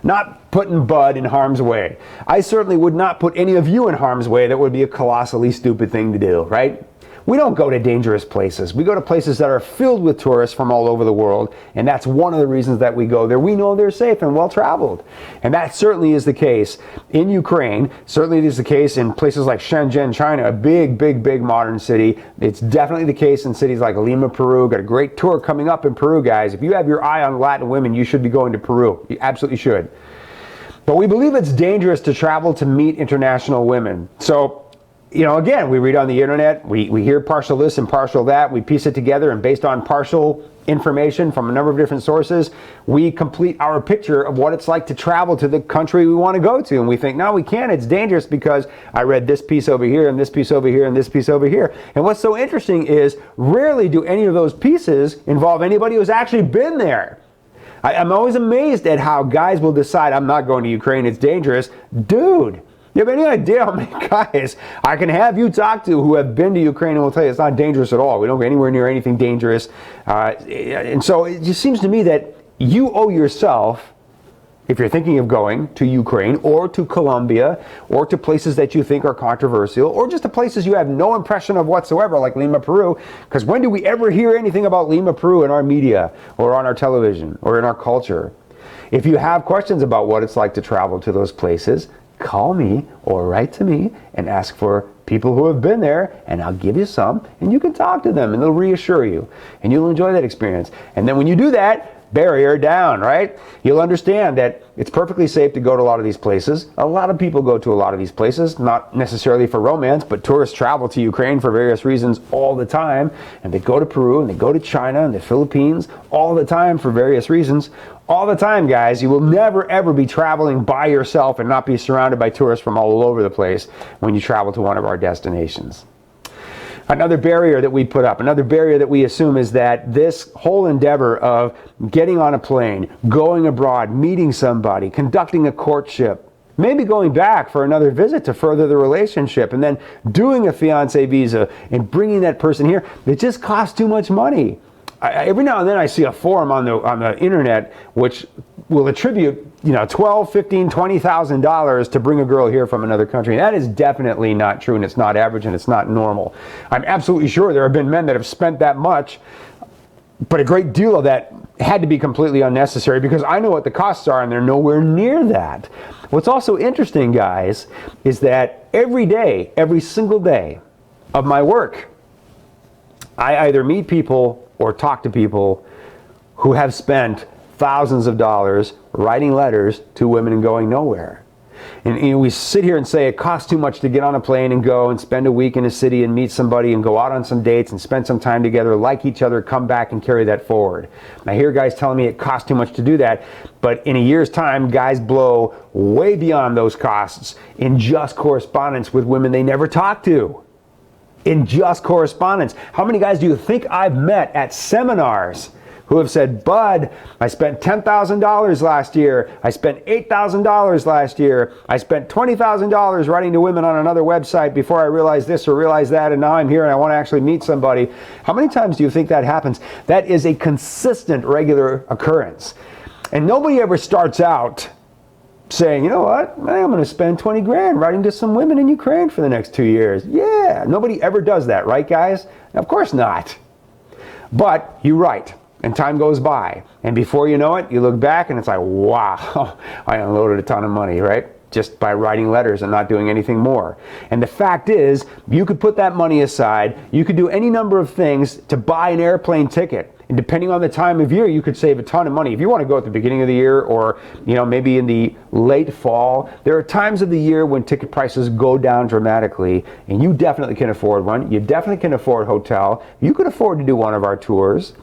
Not putting Bud in harm's way. I certainly would not put any of you in harm's way. That would be a colossally stupid thing to do, right? We don't go to dangerous places. We go to places that are filled with tourists from all over the world, and that's one of the reasons that we go there. We know they're safe and well-traveled. And that certainly is the case in Ukraine. Certainly it is the case in places like Shenzhen, China, a big, big, big modern city. It's definitely the case in cities like Lima, Peru. Got a great tour coming up in Peru, guys. If you have your eye on Latin women, you should be going to Peru. You absolutely should. But we believe it's dangerous to travel to meet international women. So, you know, again, we read on the internet, we hear partial this and partial that, we piece it together, and based on partial information from a number of different sources, we complete our picture of what it's like to travel to the country we want to go to. And we think, no, we can't, it's dangerous because I read this piece over here, and this piece over here, and this piece over here. And what's so interesting is, rarely do any of those pieces involve anybody who's actually been there. I'm always amazed at how guys will decide, I'm not going to Ukraine, it's dangerous. Dude, you have any idea how many guys I can have you talk to who have been to Ukraine and will tell you it's not dangerous at all. We don't go anywhere near anything dangerous. And so it just seems to me that you owe yourself, if you're thinking of going to Ukraine or to Colombia or to places that you think are controversial or just to places you have no impression of whatsoever, like Lima, Peru, because when do we ever hear anything about Lima, Peru in our media or on our television or in our culture? If you have questions about what it's like to travel to those places, call me or write to me and ask for people who have been there, and I'll give you some, and you can talk to them, and they'll reassure you, and you'll enjoy that experience. And then when you do that, barrier down, right? You'll understand that it's perfectly safe to go to a lot of these places. A lot of people go to a lot of these places, not necessarily for romance, but tourists travel to Ukraine for various reasons all the time, and they go to Peru, and they go to China, and the Philippines all the time for various reasons. All the time, guys. You will never, ever be traveling by yourself and not be surrounded by tourists from all over the place when you travel to one of our destinations. Another barrier that we put up, another barrier that we assume is that this whole endeavor of getting on a plane, going abroad, meeting somebody, conducting a courtship, maybe going back for another visit to further the relationship, and then doing a fiancé visa and bringing that person here, it just costs too much money. Every now and then I see a forum on the internet which will attribute, you know, $12,000, $15,000, $20,000 to bring a girl here from another country. And that is definitely not true, and it's not average, and it's not normal. I'm absolutely sure there have been men that have spent that much, but a great deal of that had to be completely unnecessary because I know what the costs are, and they're nowhere near that. What's also interesting, guys, is that every day, every single day of my work, I either meet people or talk to people who have spent thousands of dollars writing letters to women and going nowhere. And you know, we sit here and say it costs too much to get on a plane and go and spend a week in a city and meet somebody and go out on some dates and spend some time together, like each other, come back and carry that forward. And I hear guys telling me it costs too much to do that, but in a year's time, guys blow way beyond those costs in just correspondence with women they never talked to. In just correspondence. How many guys do you think I've met at seminars who have said, Bud, I spent $10,000 last year. I spent $8,000 last year. I spent $20,000 writing to women on another website before I realized this or realized that, and now I'm here and I want to actually meet somebody. How many times do you think that happens? That is a consistent, regular occurrence. And nobody ever starts out saying, you know what, I'm going to spend 20 grand writing to some women in Ukraine for the next 2 years. Yeah, nobody ever does that, right, guys? Of course not. But you write, and time goes by, and before you know it, you look back and it's like, wow, I unloaded a ton of money, right? Just by writing letters and not doing anything more. And the fact is, you could put that money aside, you could do any number of things to buy an airplane ticket, And depending on the time of year, you could save a ton of money. If you want to go at the beginning of the year or, maybe in the late fall, there are times of the year when ticket prices go down dramatically, and you definitely can afford one. You definitely can afford hotel. You could afford to do one of our tours.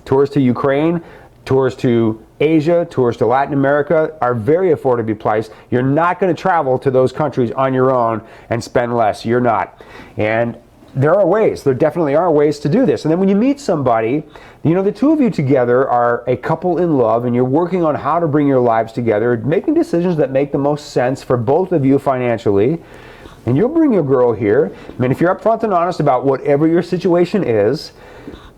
Tours to Ukraine, tours to Asia, tours to Latin America are very affordably priced. You're not going to travel to those countries on your own and spend less. You're not. And there are ways. There definitely are ways to do this. And then when you meet somebody, the two of you together are a couple in love, and you're working on how to bring your lives together, making decisions that make the most sense for both of you financially. And you'll bring your girl here. I mean, if you're upfront and honest about whatever your situation is,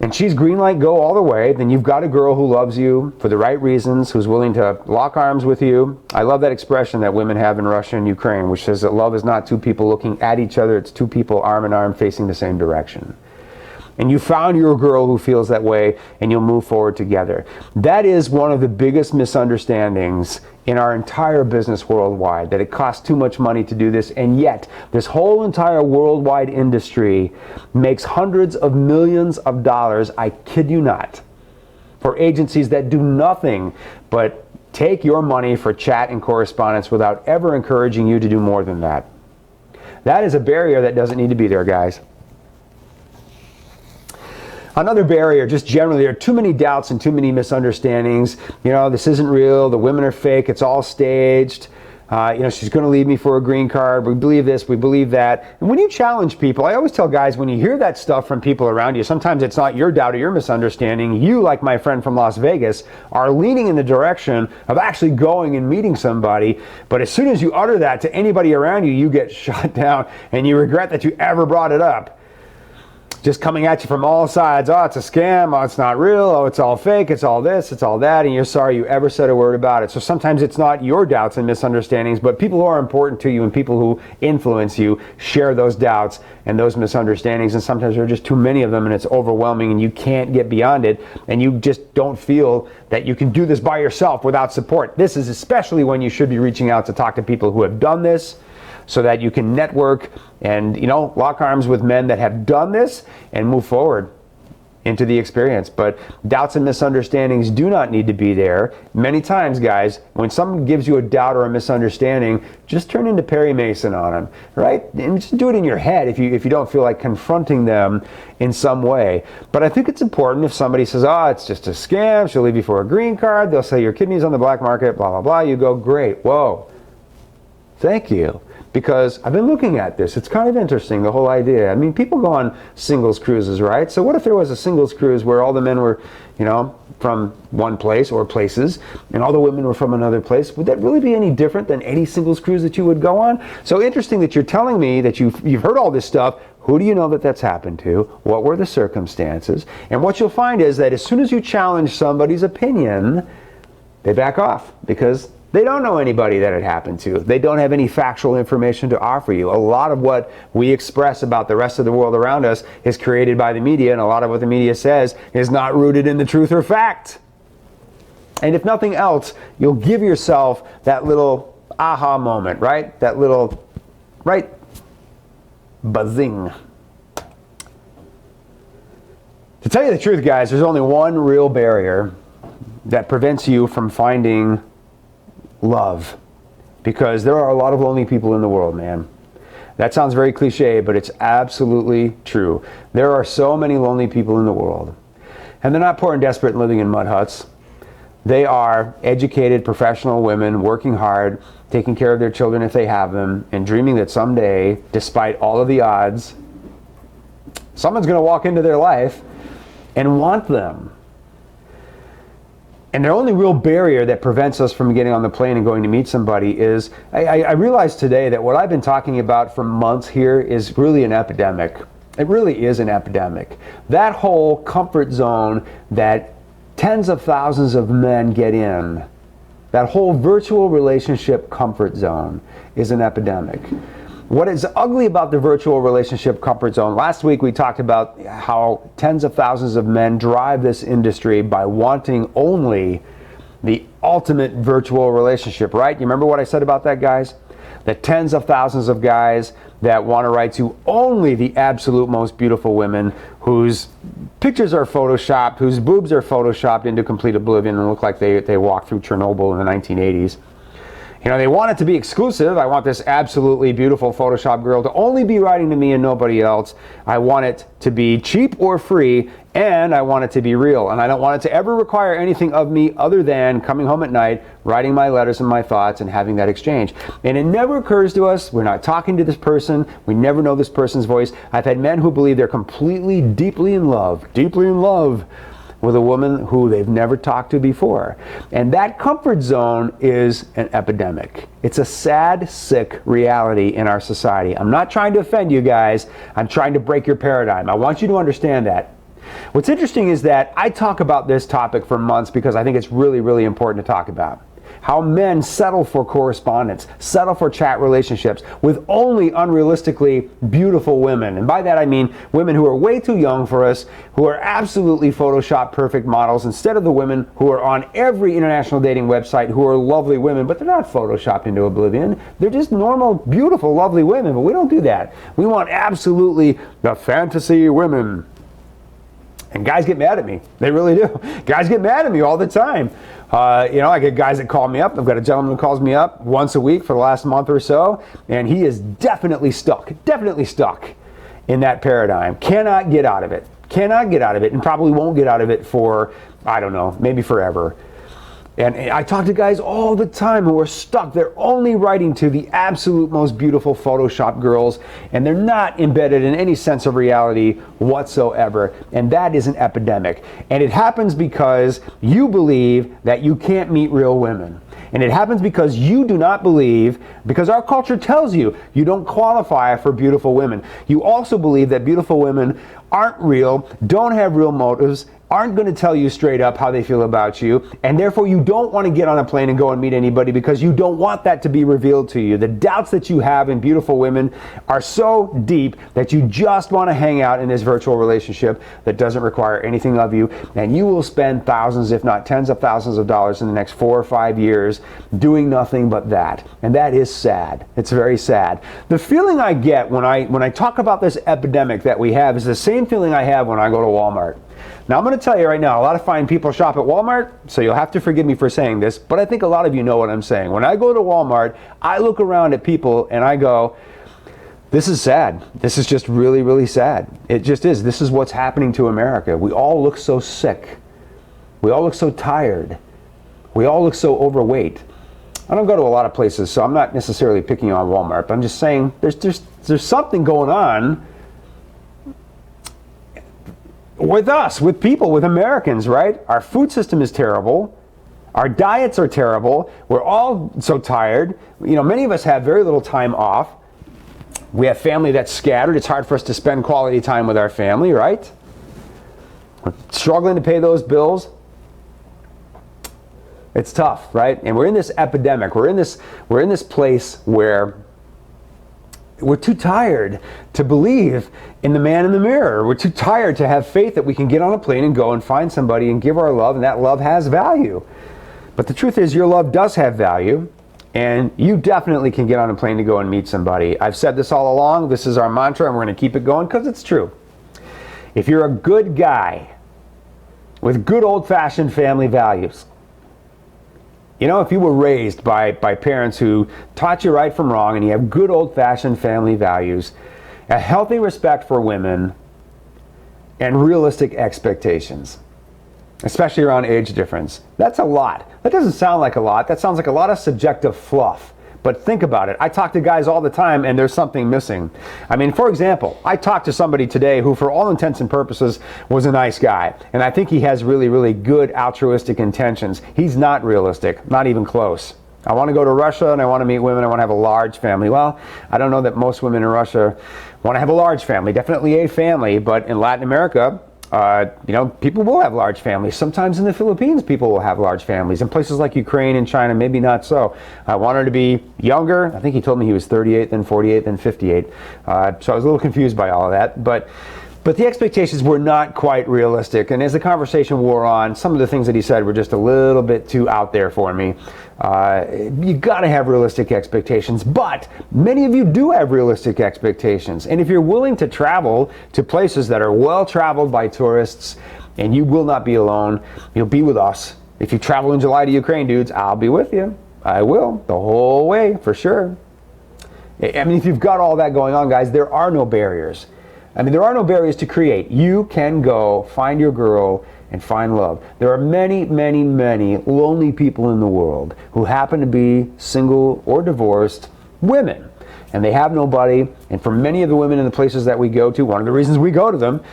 and she's green light go all the way, then you've got a girl who loves you for the right reasons, who's willing to lock arms with you. I love that expression that women have in Russia and Ukraine, which says that love is not two people looking at each other, it's two people arm in arm facing the same direction. And you found your girl who feels that way, and you'll move forward together. That is one of the biggest misunderstandings in our entire business worldwide, that it costs too much money to do this, and yet this whole entire worldwide industry makes hundreds of millions of dollars, I kid you not, for agencies that do nothing but take your money for chat and correspondence without ever encouraging you to do more than that. That is a barrier that doesn't need to be there, guys. Another barrier, just generally, there are too many doubts and too many misunderstandings. This isn't real. The women are fake. It's all staged. She's going to leave me for a green card. We believe this. We believe that. And when you challenge people, I always tell guys, when you hear that stuff from people around you, sometimes it's not your doubt or your misunderstanding. You, like my friend from Las Vegas, are leaning in the direction of actually going and meeting somebody. But as soon as you utter that to anybody around you, you get shut down and you regret that you ever brought it up. Just coming at you from all sides. Oh, it's a scam. Oh, it's not real. Oh, it's all fake. It's all this. It's all that. And you're sorry you ever said a word about it. So sometimes it's not your doubts and misunderstandings, but people who are important to you and people who influence you share those doubts and those misunderstandings. And sometimes there are just too many of them, and it's overwhelming, and you can't get beyond it. And you just don't feel that you can do this by yourself without support. This is especially when you should be reaching out to talk to people who have done this, so that you can network and, lock arms with men that have done this and move forward into the experience. But doubts and misunderstandings do not need to be there. Many times, guys, when someone gives you a doubt or a misunderstanding, just turn into Perry Mason on them, right? And just do it in your head if you don't feel like confronting them in some way. But I think it's important if somebody says, oh, it's just a scam, she'll leave you for a green card, they'll say your kidney's on the black market, blah, blah, blah. You go, great, whoa, thank you. Because I've been looking at this. It's kind of interesting, the whole idea. I mean, people go on singles cruises, right? So what if there was a singles cruise where all the men were, from one place or places, and all the women were from another place? Would that really be any different than any singles cruise that you would go on? So interesting that you're telling me that you've heard all this stuff. Who do you know that's happened to? What were the circumstances? And what you'll find is that as soon as you challenge somebody's opinion, they back off, because they don't know anybody that it happened to. They don't have any factual information to offer you. A lot of what we express about the rest of the world around us is created by the media, and a lot of what the media says is not rooted in the truth or fact. And if nothing else, you'll give yourself that little aha moment, right? That little, right, buzzing. To tell you the truth, guys, there's only one real barrier that prevents you from finding love, because there are a lot of lonely people in the world, man. That sounds very cliche, but it's absolutely true. There are so many lonely people in the world, and they're not poor and desperate and living in mud huts. They are educated professional women working hard, taking care of their children if they have them, and dreaming that someday, despite all of the odds, someone's going to walk into their life and want them. And the only real barrier that prevents us from getting on the plane and going to meet somebody is, I realized today that what I've been talking about for months here is really an epidemic. It really is an epidemic. That whole comfort zone that tens of thousands of men get in, that whole virtual relationship comfort zone, is an epidemic. What is ugly about the virtual relationship comfort zone, last week we talked about how tens of thousands of men drive this industry by wanting only the ultimate virtual relationship, right? You remember what I said about that, guys? That tens of thousands of guys that want to write to only the absolute most beautiful women whose pictures are photoshopped, whose boobs are photoshopped into complete oblivion and look like they walked through Chernobyl in the 1980s. You know, they want it to be exclusive. I want this absolutely beautiful Photoshop girl to only be writing to me and nobody else. I want it to be cheap or free, and I want it to be real. And I don't want it to ever require anything of me other than coming home at night, writing my letters and my thoughts, and having that exchange. And it never occurs to us, we're not talking to this person, we never know this person's voice. I've had men who believe they're completely, deeply in love with a woman who they've never talked to before. And that comfort zone is an epidemic. It's a sad, sick reality in our society. I'm not trying to offend you guys. I'm trying to break your paradigm. I want you to understand that. What's interesting is that I talk about this topic for months because I think it's really, really important to talk about. How men settle for correspondence, settle for chat relationships with only unrealistically beautiful women. And by that I mean women who are way too young for us, who are absolutely Photoshop perfect models, instead of the women who are on every international dating website who are lovely women, but they're not Photoshopped into oblivion. They're just normal, beautiful, lovely women, but we don't do that. We want absolutely the fantasy women. And guys get mad at me. They really do. Guys get mad at me all the time. You know, I get guys that call me up. I've got a gentleman who calls me up once a week for the last month or so, and he is definitely stuck in that paradigm. Cannot get out of it. Cannot get out of it, and probably won't get out of it for, I don't know, maybe forever. And I talk to guys all the time who are stuck. They're only writing to the absolute most beautiful Photoshop girls, and they're not embedded in any sense of reality whatsoever. And that is an epidemic. And it happens because you believe that you can't meet real women. And it happens because you do not believe, because our culture tells you, you don't qualify for beautiful women. You also believe that beautiful women aren't real, don't have real motives, aren't going to tell you straight up how they feel about you, and therefore you don't want to get on a plane and go and meet anybody because you don't want that to be revealed to you. The doubts that you have in beautiful women are so deep that you just want to hang out in this virtual relationship that doesn't require anything of you, and you will spend thousands, if not tens of thousands of dollars in the next 4 or 5 years doing nothing but that. And that is sad. It's very sad. The feeling I get when I talk about this epidemic that we have is the same feeling I have when I go to Walmart. Now, I'm going to tell you right now, a lot of fine people shop at Walmart, so you'll have to forgive me for saying this, but I think a lot of you know what I'm saying. When I go to Walmart, I look around at people and I go, this is sad. This is just really, really sad. It just is. This is what's happening to America. We all look so sick. We all look so tired. We all look so overweight. I don't go to a lot of places, so I'm not necessarily picking on Walmart, but I'm just saying there's something going on with us, with people, with Americans, right? Our food system is terrible. Our diets are terrible. We're all so tired. You know, many of us have very little time off. We have family that's scattered. It's hard for us to spend quality time with our family, right? We're struggling to pay those bills. It's tough, right? And we're in this epidemic. We're in this place where we're too tired to believe in the man in the mirror. We're too tired to have faith that we can get on a plane and go and find somebody and give our love, and that love has value. But the truth is, your love does have value, and you definitely can get on a plane to go and meet somebody. I've said this all along. This is our mantra, and we're going to keep it going because it's true. If you're a good guy with good old-fashioned family values, you know, if you were raised by parents who taught you right from wrong and you have good old-fashioned family values, a healthy respect for women, and realistic expectations, especially around age difference, that's a lot. That doesn't sound like a lot. That sounds like a lot of subjective fluff. But think about it. I talk to guys all the time and there's something missing. I mean, for example, I talked to somebody today who for all intents and purposes was a nice guy. And I think he has really, really good altruistic intentions. He's not realistic, not even close. I want to go to Russia and I want to meet women. I want to have a large family. Well, I don't know that most women in Russia want to have a large family, definitely a family. But in Latin America, you know, people will have large families. Sometimes in the Philippines, people will have large families. In places like Ukraine and China, maybe not so. I wanted to be younger. I think he told me he was 38, then 48, then 58. So I was a little confused by all of that. But But the expectations were not quite realistic, and as the conversation wore on, some of the things that he said were just a little bit too out there for me. You gotta have realistic expectations, but many of you do have realistic expectations. And if you're willing to travel to places that are well traveled by tourists, and you will not be alone, you'll be with us. If you travel in July to Ukraine, dudes, I'll be with you. I will, the whole way, for sure. I mean, if you've got all that going on, guys, there are no barriers. I mean, there are no barriers to create. You can go find your girl and find love. There are many, many, many lonely people in the world who happen to be single or divorced women, and they have nobody. And for many of the women in the places that we go to, one of the reasons we go to them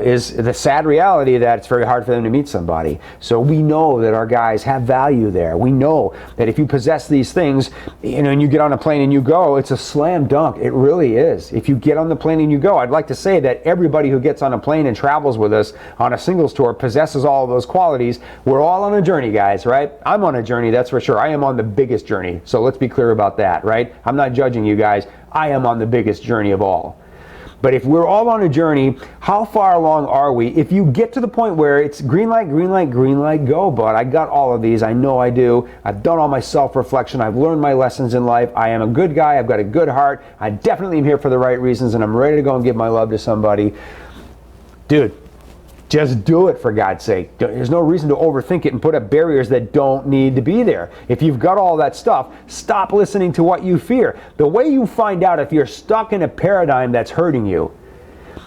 is the sad reality that it's very hard for them to meet somebody. So we know that our guys have value there. We know that if you possess these things, and you get on a plane and you go, it's a slam dunk. It really is. If you get on the plane and you go, I'd like to say that everybody who gets on a plane and travels with us on a singles tour possesses all of those qualities. We're all on a journey, guys, right? I'm on a journey, that's for sure. I am on the biggest journey. So let's be clear about that, right? I'm not judging you guys. I am on the biggest journey of all. But if we're all on a journey, how far along are we? If you get to the point where it's green light, green light, green light, go, bud. I got all of these. I know I do. I've done all my self-reflection. I've learned my lessons in life. I am a good guy. I've got a good heart. I definitely am here for the right reasons, and I'm ready to go and give my love to somebody. Dude, just do it, for God's sake. There's no reason to overthink it and put up barriers that don't need to be there. If you've got all that stuff, stop listening to what you fear. The way you find out if you're stuck in a paradigm that's hurting you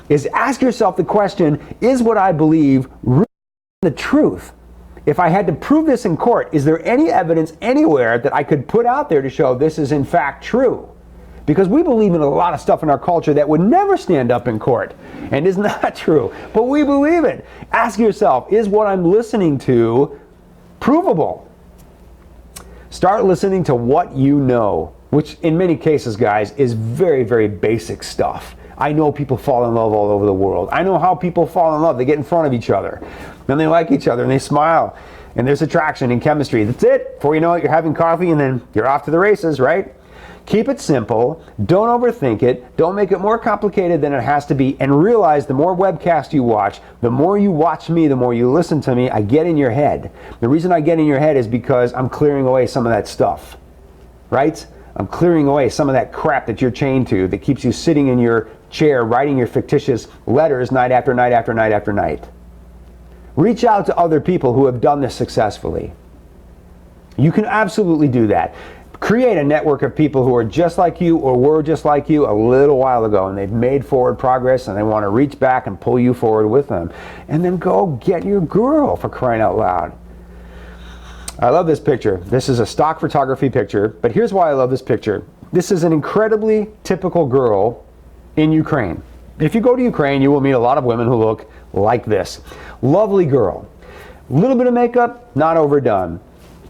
is ask yourself the question, is what I believe really the truth? If I had to prove this in court, is there any evidence anywhere that I could put out there to show this is in fact true? Because we believe in a lot of stuff in our culture that would never stand up in court and is not true, but we believe it. Ask yourself, is what I'm listening to provable? Start listening to what you know, which in many cases, guys, is very, very basic stuff. I know people fall in love all over the world. I know how people fall in love. They get in front of each other, and they like each other, and they smile, and there's attraction and chemistry. That's it. Before you know it, you're having coffee, and then you're off to the races, right? Keep it simple. Don't overthink it. Don't make it more complicated than it has to be. And realize the more webcasts you watch, the more you watch me, the more you listen to me, I get in your head. The reason I get in your head is because I'm clearing away some of that stuff, right? I'm clearing away some of that crap that you're chained to that keeps you sitting in your chair writing your fictitious letters night after night after night after night. Reach out to other people who have done this successfully. You can absolutely do that. Create a network of people who are just like you or were just like you a little while ago, and they've made forward progress, and they want to reach back and pull you forward with them. And then go get your girl, for crying out loud. I love this picture. This is a stock photography picture, but here's why I love this picture. This is an incredibly typical girl in Ukraine. If you go to Ukraine, you will meet a lot of women who look like this. Lovely girl. Little bit of makeup, not overdone.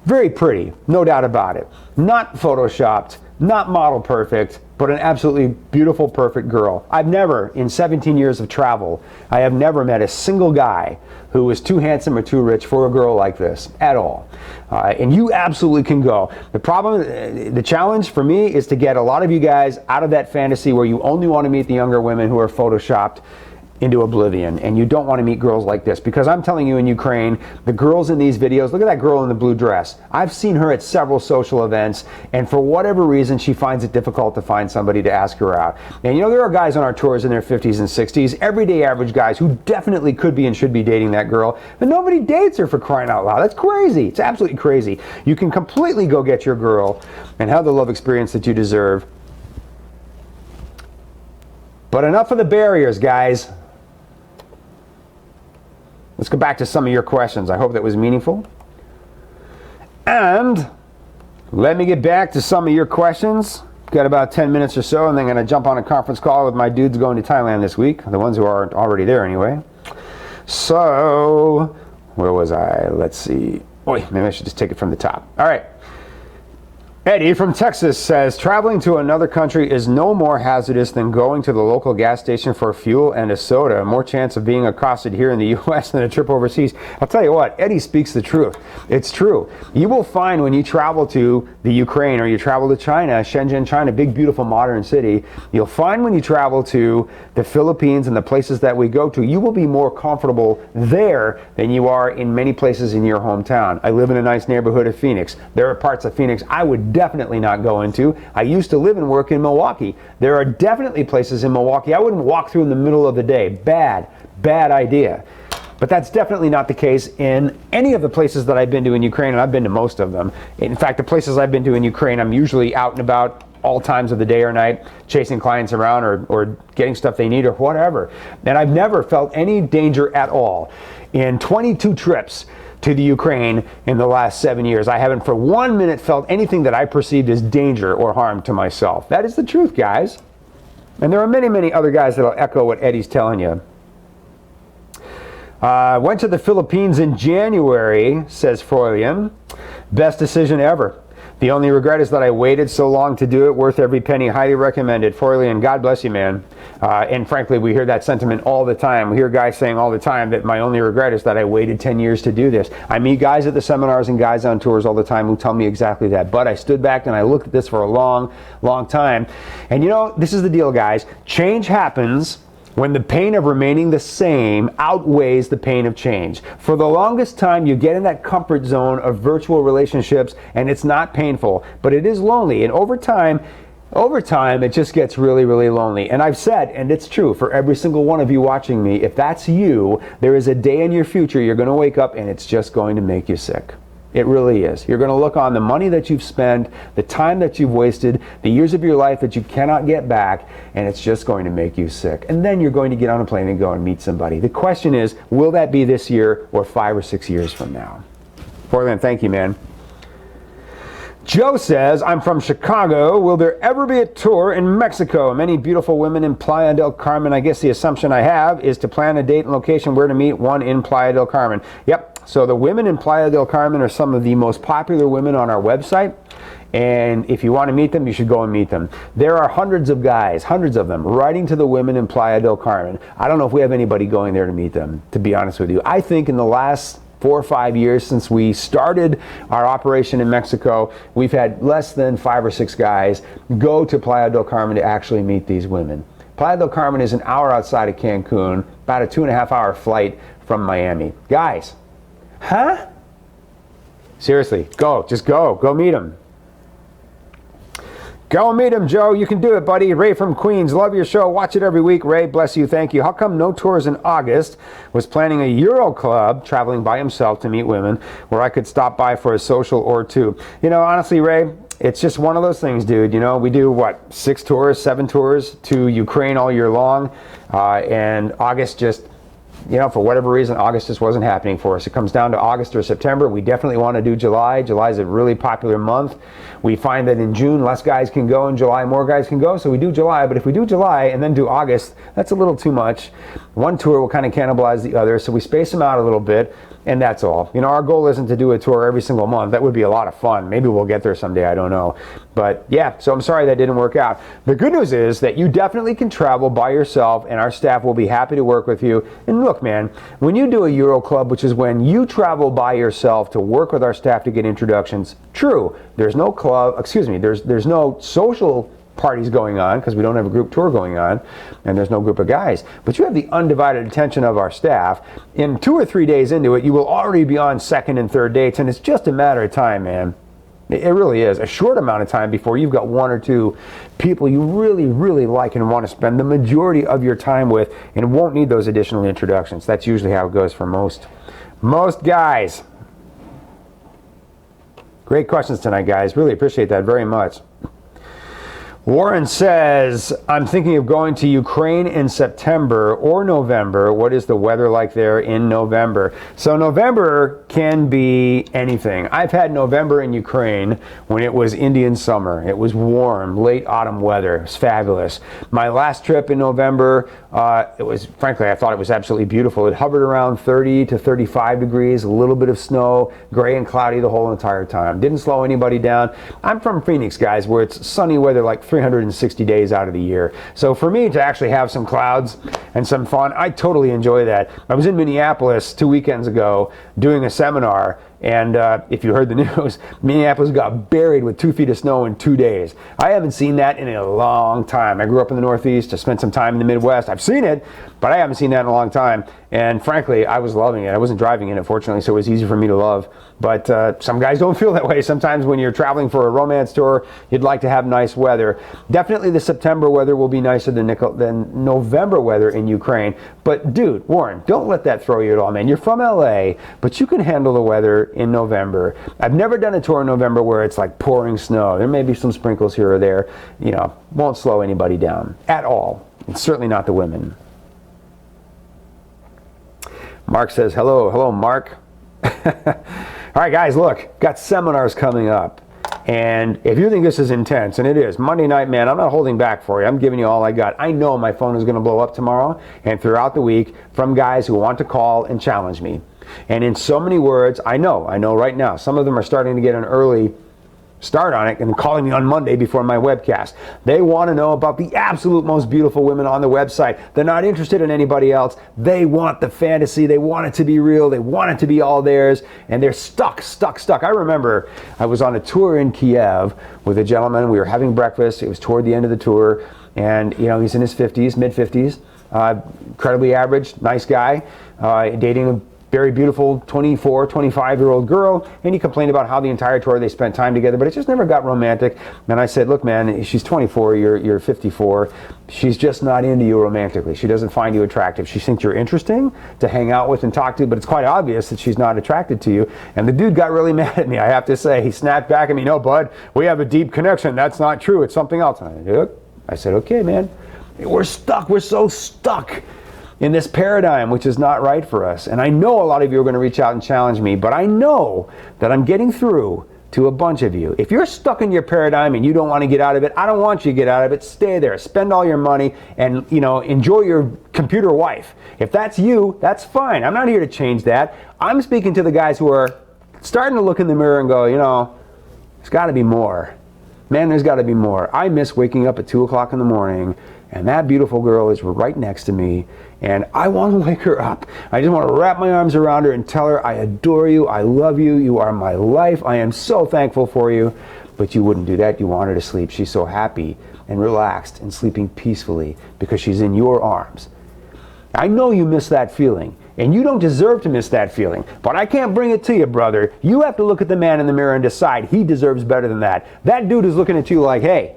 Very pretty, no doubt about it. Not photoshopped, not model perfect, but an absolutely beautiful, perfect girl. I've never, in 17 years of travel, I have never met a single guy who was too handsome or too rich for a girl like this, at all. And you absolutely can go. The problem, the challenge for me is to get a lot of you guys out of that fantasy where you only want to meet the younger women who are photoshopped into oblivion, and you don't want to meet girls like this, because I'm telling you, in Ukraine, the girls in these videos, look at that girl in the blue dress. I've seen her at several social events, and for whatever reason, she finds it difficult to find somebody to ask her out. And you know, there are guys on our tours in their 50s and 60s, everyday average guys who definitely could be and should be dating that girl, but nobody dates her, for crying out loud. That's crazy. It's absolutely crazy. You can completely go get your girl and have the love experience that you deserve. But enough of the barriers, guys. Let's go back to some of your questions. I hope that was meaningful. And let me get back to some of your questions. Got about 10 minutes or so, and then I'm going to jump on a conference call with my dudes going to Thailand this week, the ones who aren't already there anyway. So, where was I? Let's see. Oh, maybe I should just take it from the top. All right. Eddie from Texas says, traveling to another country is no more hazardous than going to the local gas station for fuel and a soda. More chance of being accosted here in the U.S. than a trip overseas. I'll tell you what, Eddie speaks the truth. It's true. You will find when you travel to the Ukraine or you travel to China, Shenzhen, China, big, beautiful, modern city, you'll find when you travel to the Philippines and the places that we go to, you will be more comfortable there than you are in many places in your hometown. I live in a nice neighborhood of Phoenix. There are parts of Phoenix I would definitely not go into. I used to live and work in Milwaukee. There are definitely places in Milwaukee I wouldn't walk through in the middle of the day. Bad idea. But that's definitely not the case in any of the places that I've been to in Ukraine, and I've been to most of them. In fact, the places I've been to in Ukraine, I'm usually out and about all times of the day or night, chasing clients around or getting stuff they need or whatever. And I've never felt any danger at all. In 22 trips to the Ukraine in the last 7 years, I haven't for 1 minute felt anything that I perceived as danger or harm to myself. That is the truth, guys. And there are many, many other guys that will echo what Eddie's telling you. Went to the Philippines in January, says Freulian. Best decision ever. The only regret is that I waited so long to do it. Worth every penny. Highly recommended. Freulian, God bless you, man. And frankly, we hear that sentiment all the time. We hear guys saying all the time that my only regret is that I waited 10 years to do this. I meet guys at the seminars and guys on tours all the time who tell me exactly that. But I stood back and I looked at this for a long, long time. And you know, this is the deal, guys. Change happens when the pain of remaining the same outweighs the pain of change. For the longest time, you get in that comfort zone of virtual relationships, and it's not painful, but it is lonely. And over time, it just gets really, really lonely. And I've said, and it's true for every single one of you watching me, if that's you, there is a day in your future you're going to wake up and it's just going to make you sick. It really is. You're going to look on the money that you've spent, the time that you've wasted, the years of your life that you cannot get back, and it's just going to make you sick. And then you're going to get on a plane and go and meet somebody. The question is, will that be this year or 5 or 6 years from now? Portland, thank you, man. Joe says, I'm from Chicago. Will there ever be a tour in Mexico? Many beautiful women in Playa del Carmen. I guess the assumption I have is to plan a date and location where to meet, one in Playa del Carmen. Yep. So the women in Playa del Carmen are some of the most popular women on our website. And if you want to meet them, you should go and meet them. There are hundreds of guys, hundreds of them, writing to the women in Playa del Carmen. I don't know if we have anybody going there to meet them, to be honest with you. I think in the last 4 or 5 years since we started our operation in Mexico, we've had less than 5 or 6 guys go to Playa del Carmen to actually meet these women. Playa del Carmen is an hour outside of Cancun, about a 2.5-hour flight from Miami. Guys, huh? Seriously, just go meet them. Go meet him, Joe. You can do it, buddy. Ray from Queens. Love your show. Watch it every week. Ray, bless you. Thank you. How come no tours in August? Was planning a Euro club, traveling by himself to meet women, where I could stop by for a social or two. You know, honestly, Ray, it's just one of those things, dude. You know, we do, 6 tours, 7 tours to Ukraine all year long. And August just, you know, for whatever reason, August just wasn't happening for us. It comes down to August or September. We definitely want to do July. July is a really popular month. We find that in June, less guys can go. In July, more guys can go. So we do July. But if we do July and then do August, that's a little too much. One tour will kind of cannibalize the other. So we space them out a little bit. And that's all. You know, our goal isn't to do a tour every single month. That would be a lot of fun. Maybe we'll get there someday. I don't know. But yeah, so I'm sorry that didn't work out. The good news is that you definitely can travel by yourself, and our staff will be happy to work with you. And look, man, when you do a Euro Club, which is when you travel by yourself to work with our staff to get introductions, true, there's no there's no social parties going on because we don't have a group tour going on, and there's no group of guys, but you have the undivided attention of our staff. In 2 or 3 days into it, you will already be on 2nd and 3rd dates, and it's just a matter of time, man. It really is a short amount of time before you've got 1 or 2 people you really, really like and want to spend the majority of your time with, and won't need those additional introductions. That's usually how it goes for most guys. Great questions tonight, guys. Really appreciate that very much. Warren says, I'm thinking of going to Ukraine in September or November. What is the weather like there in November? So November can be anything. I've had November in Ukraine when it was Indian summer. It was warm, late autumn weather. It was fabulous. My last trip in November, it was, frankly, I thought it was absolutely beautiful. It hovered around 30 to 35 degrees, a little bit of snow, gray and cloudy the whole entire time. Didn't slow anybody down. I'm from Phoenix, guys, where it's sunny weather like 360 days out of the year. So for me to actually have some clouds and some fun, I totally enjoy that. I was in Minneapolis 2 weekends ago doing a seminar, and if you heard the news, Minneapolis got buried with 2 feet of snow in 2 days. I haven't seen that in a long time. I grew up in the Northeast. I spent some time in the Midwest. I've seen it, but I haven't seen that in a long time. And frankly, I was loving it. I wasn't driving in it, fortunately, so it was easy for me to love. But some guys don't feel that way. Sometimes when you're traveling for a romance tour, you'd like to have nice weather. Definitely the September weather will be nicer than November weather in Ukraine. But dude, Warren, don't let that throw you at all, man. You're from LA, but you can handle the weather in November. I've never done a tour in November where it's like pouring snow. There may be some sprinkles here or there. You know, won't slow anybody down at all. And certainly not the women. Mark says, hello, Mark. All right, guys, look, got seminars coming up. And if you think this is intense, and it is, Monday night, man, I'm not holding back for you. I'm giving you all I got. I know my phone is going to blow up tomorrow and throughout the week from guys who want to call and challenge me. And in so many words, I know right now, some of them are starting to get an early start on it and calling me on Monday before my webcast. They want to know about the absolute most beautiful women on the website. They're not interested in anybody else. They want the fantasy. They want it to be real. They want it to be all theirs. And they're stuck. I remember I was on a tour in Kiev with a gentleman. We were having breakfast. It was toward the end of the tour. And, you know, he's in his 50s, mid-50s, incredibly average, nice guy, dating a very beautiful 24, 25-year-old girl, and he complained about how the entire tour they spent time together, but it just never got romantic. And I said, look, man, she's 24, you're 54. She's just not into you romantically. She doesn't find you attractive. She thinks you're interesting to hang out with and talk to, but it's quite obvious that she's not attracted to you. And the dude got really mad at me, I have to say. He snapped back at me, no, bud, we have a deep connection. That's not true. It's something else. And I said, okay, man, we're stuck. We're so stuck in this paradigm, which is not right for us. And I know a lot of you are going to reach out and challenge me, but I know that I'm getting through to a bunch of you. If you're stuck in your paradigm and you don't want to get out of it, I don't want you to get out of it. Stay there, spend all your money, and enjoy your computer wife. If that's you, that's fine. I'm not here to change that. I'm speaking to the guys who are starting to look in the mirror and go, there's got to be more. Man, there's got to be more. I miss waking up at 2 o'clock in the morning and that beautiful girl is right next to me, and I want to wake her up. I just want to wrap my arms around her and tell her, I adore you, I love you, you are my life, I am so thankful for you. But you wouldn't do that. You want her to sleep. She's so happy and relaxed and sleeping peacefully because she's in your arms. I know you miss that feeling, and you don't deserve to miss that feeling, but I can't bring it to you, brother. You have to look at the man in the mirror and decide he deserves better than that. That dude is looking at you like, hey,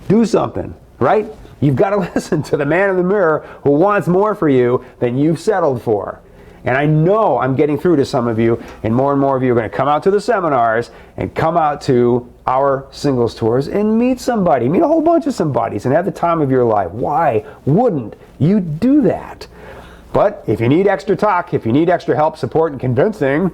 do something. Right? You've got to listen to the man in the mirror who wants more for you than you've settled for. And I know I'm getting through to some of you, and more of you are going to come out to the seminars and come out to our singles tours and meet somebody, meet a whole bunch of somebodies and have the time of your life. Why wouldn't you do that? But if you need extra talk, if you need extra help, support, and convincing,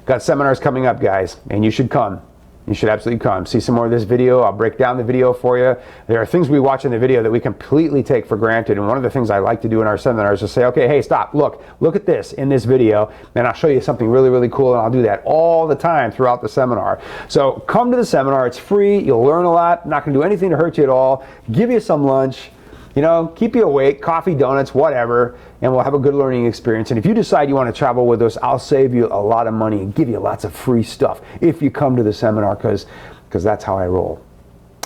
got seminars coming up, guys, and you should come. You should absolutely come. See some more of this video. I'll break down the video for you. There are things we watch in the video that we completely take for granted. And one of the things I like to do in our seminars is say, okay, hey, stop, look at this in this video, and I'll show you something really, really cool. And I'll do that all the time throughout the seminar. So come to the seminar. It's free. You'll learn a lot. Not going to do anything to hurt you at all. Give you some lunch. Keep you awake, coffee, donuts, whatever, and we'll have a good learning experience. And if you decide you want to travel with us, I'll save you a lot of money and give you lots of free stuff if you come to the seminar, because that's how I roll.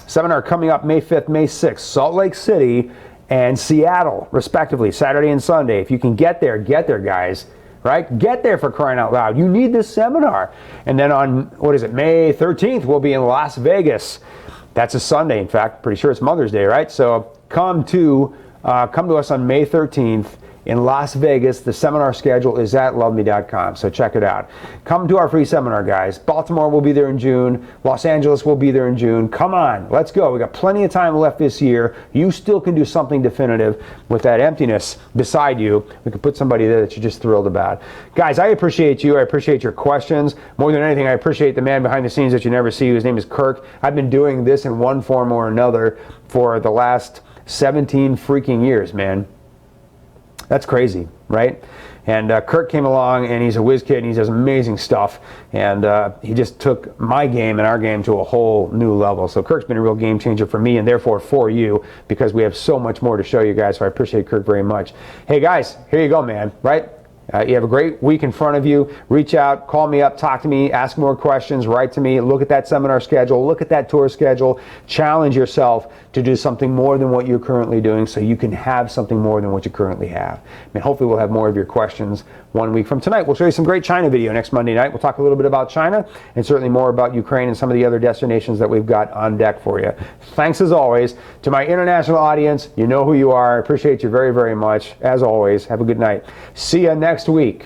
Seminar coming up May 5th, May 6th, Salt Lake City and Seattle, respectively, Saturday and Sunday. If you can get there, guys. Right? Get there, for crying out loud. You need this seminar. And then on, May 13th, we'll be in Las Vegas. That's a Sunday, in fact. Pretty sure it's Mother's Day, right? So come to come to us on May 13th. In Las Vegas. The seminar schedule is at Loveme.com, so check it out. Come to our free seminar, guys. Baltimore will be there in June. Los Angeles will be there in June. Come on, let's go. We got plenty of time left this year. You still can do something definitive with that emptiness beside you. We can put somebody there that you're just thrilled about. Guys, I appreciate you. I appreciate your questions. More than anything, I appreciate the man behind the scenes that you never see. His name is Kirk. I've been doing this in one form or another for the last 17 freaking years, man. That's crazy, right? And Kirk came along, and he's a whiz kid, and he does amazing stuff. And he just took my game and our game to a whole new level. So Kirk's been a real game changer for me, and therefore for you, because we have so much more to show you guys. So I appreciate Kirk very much. Hey guys, here you go, man, right? You have a great week in front of you. Reach out, call me up, talk to me, ask more questions, write to me, look at that seminar schedule, look at that tour schedule, challenge yourself to do something more than what you're currently doing so you can have something more than what you currently have. I mean, hopefully we'll have more of your questions 1 week from tonight. We'll show you some great China video next Monday night. We'll talk a little bit about China and certainly more about Ukraine and some of the other destinations that we've got on deck for you. Thanks as always. To my international audience, you know who you are. I appreciate you very, very much. As always, have a good night. See you next week.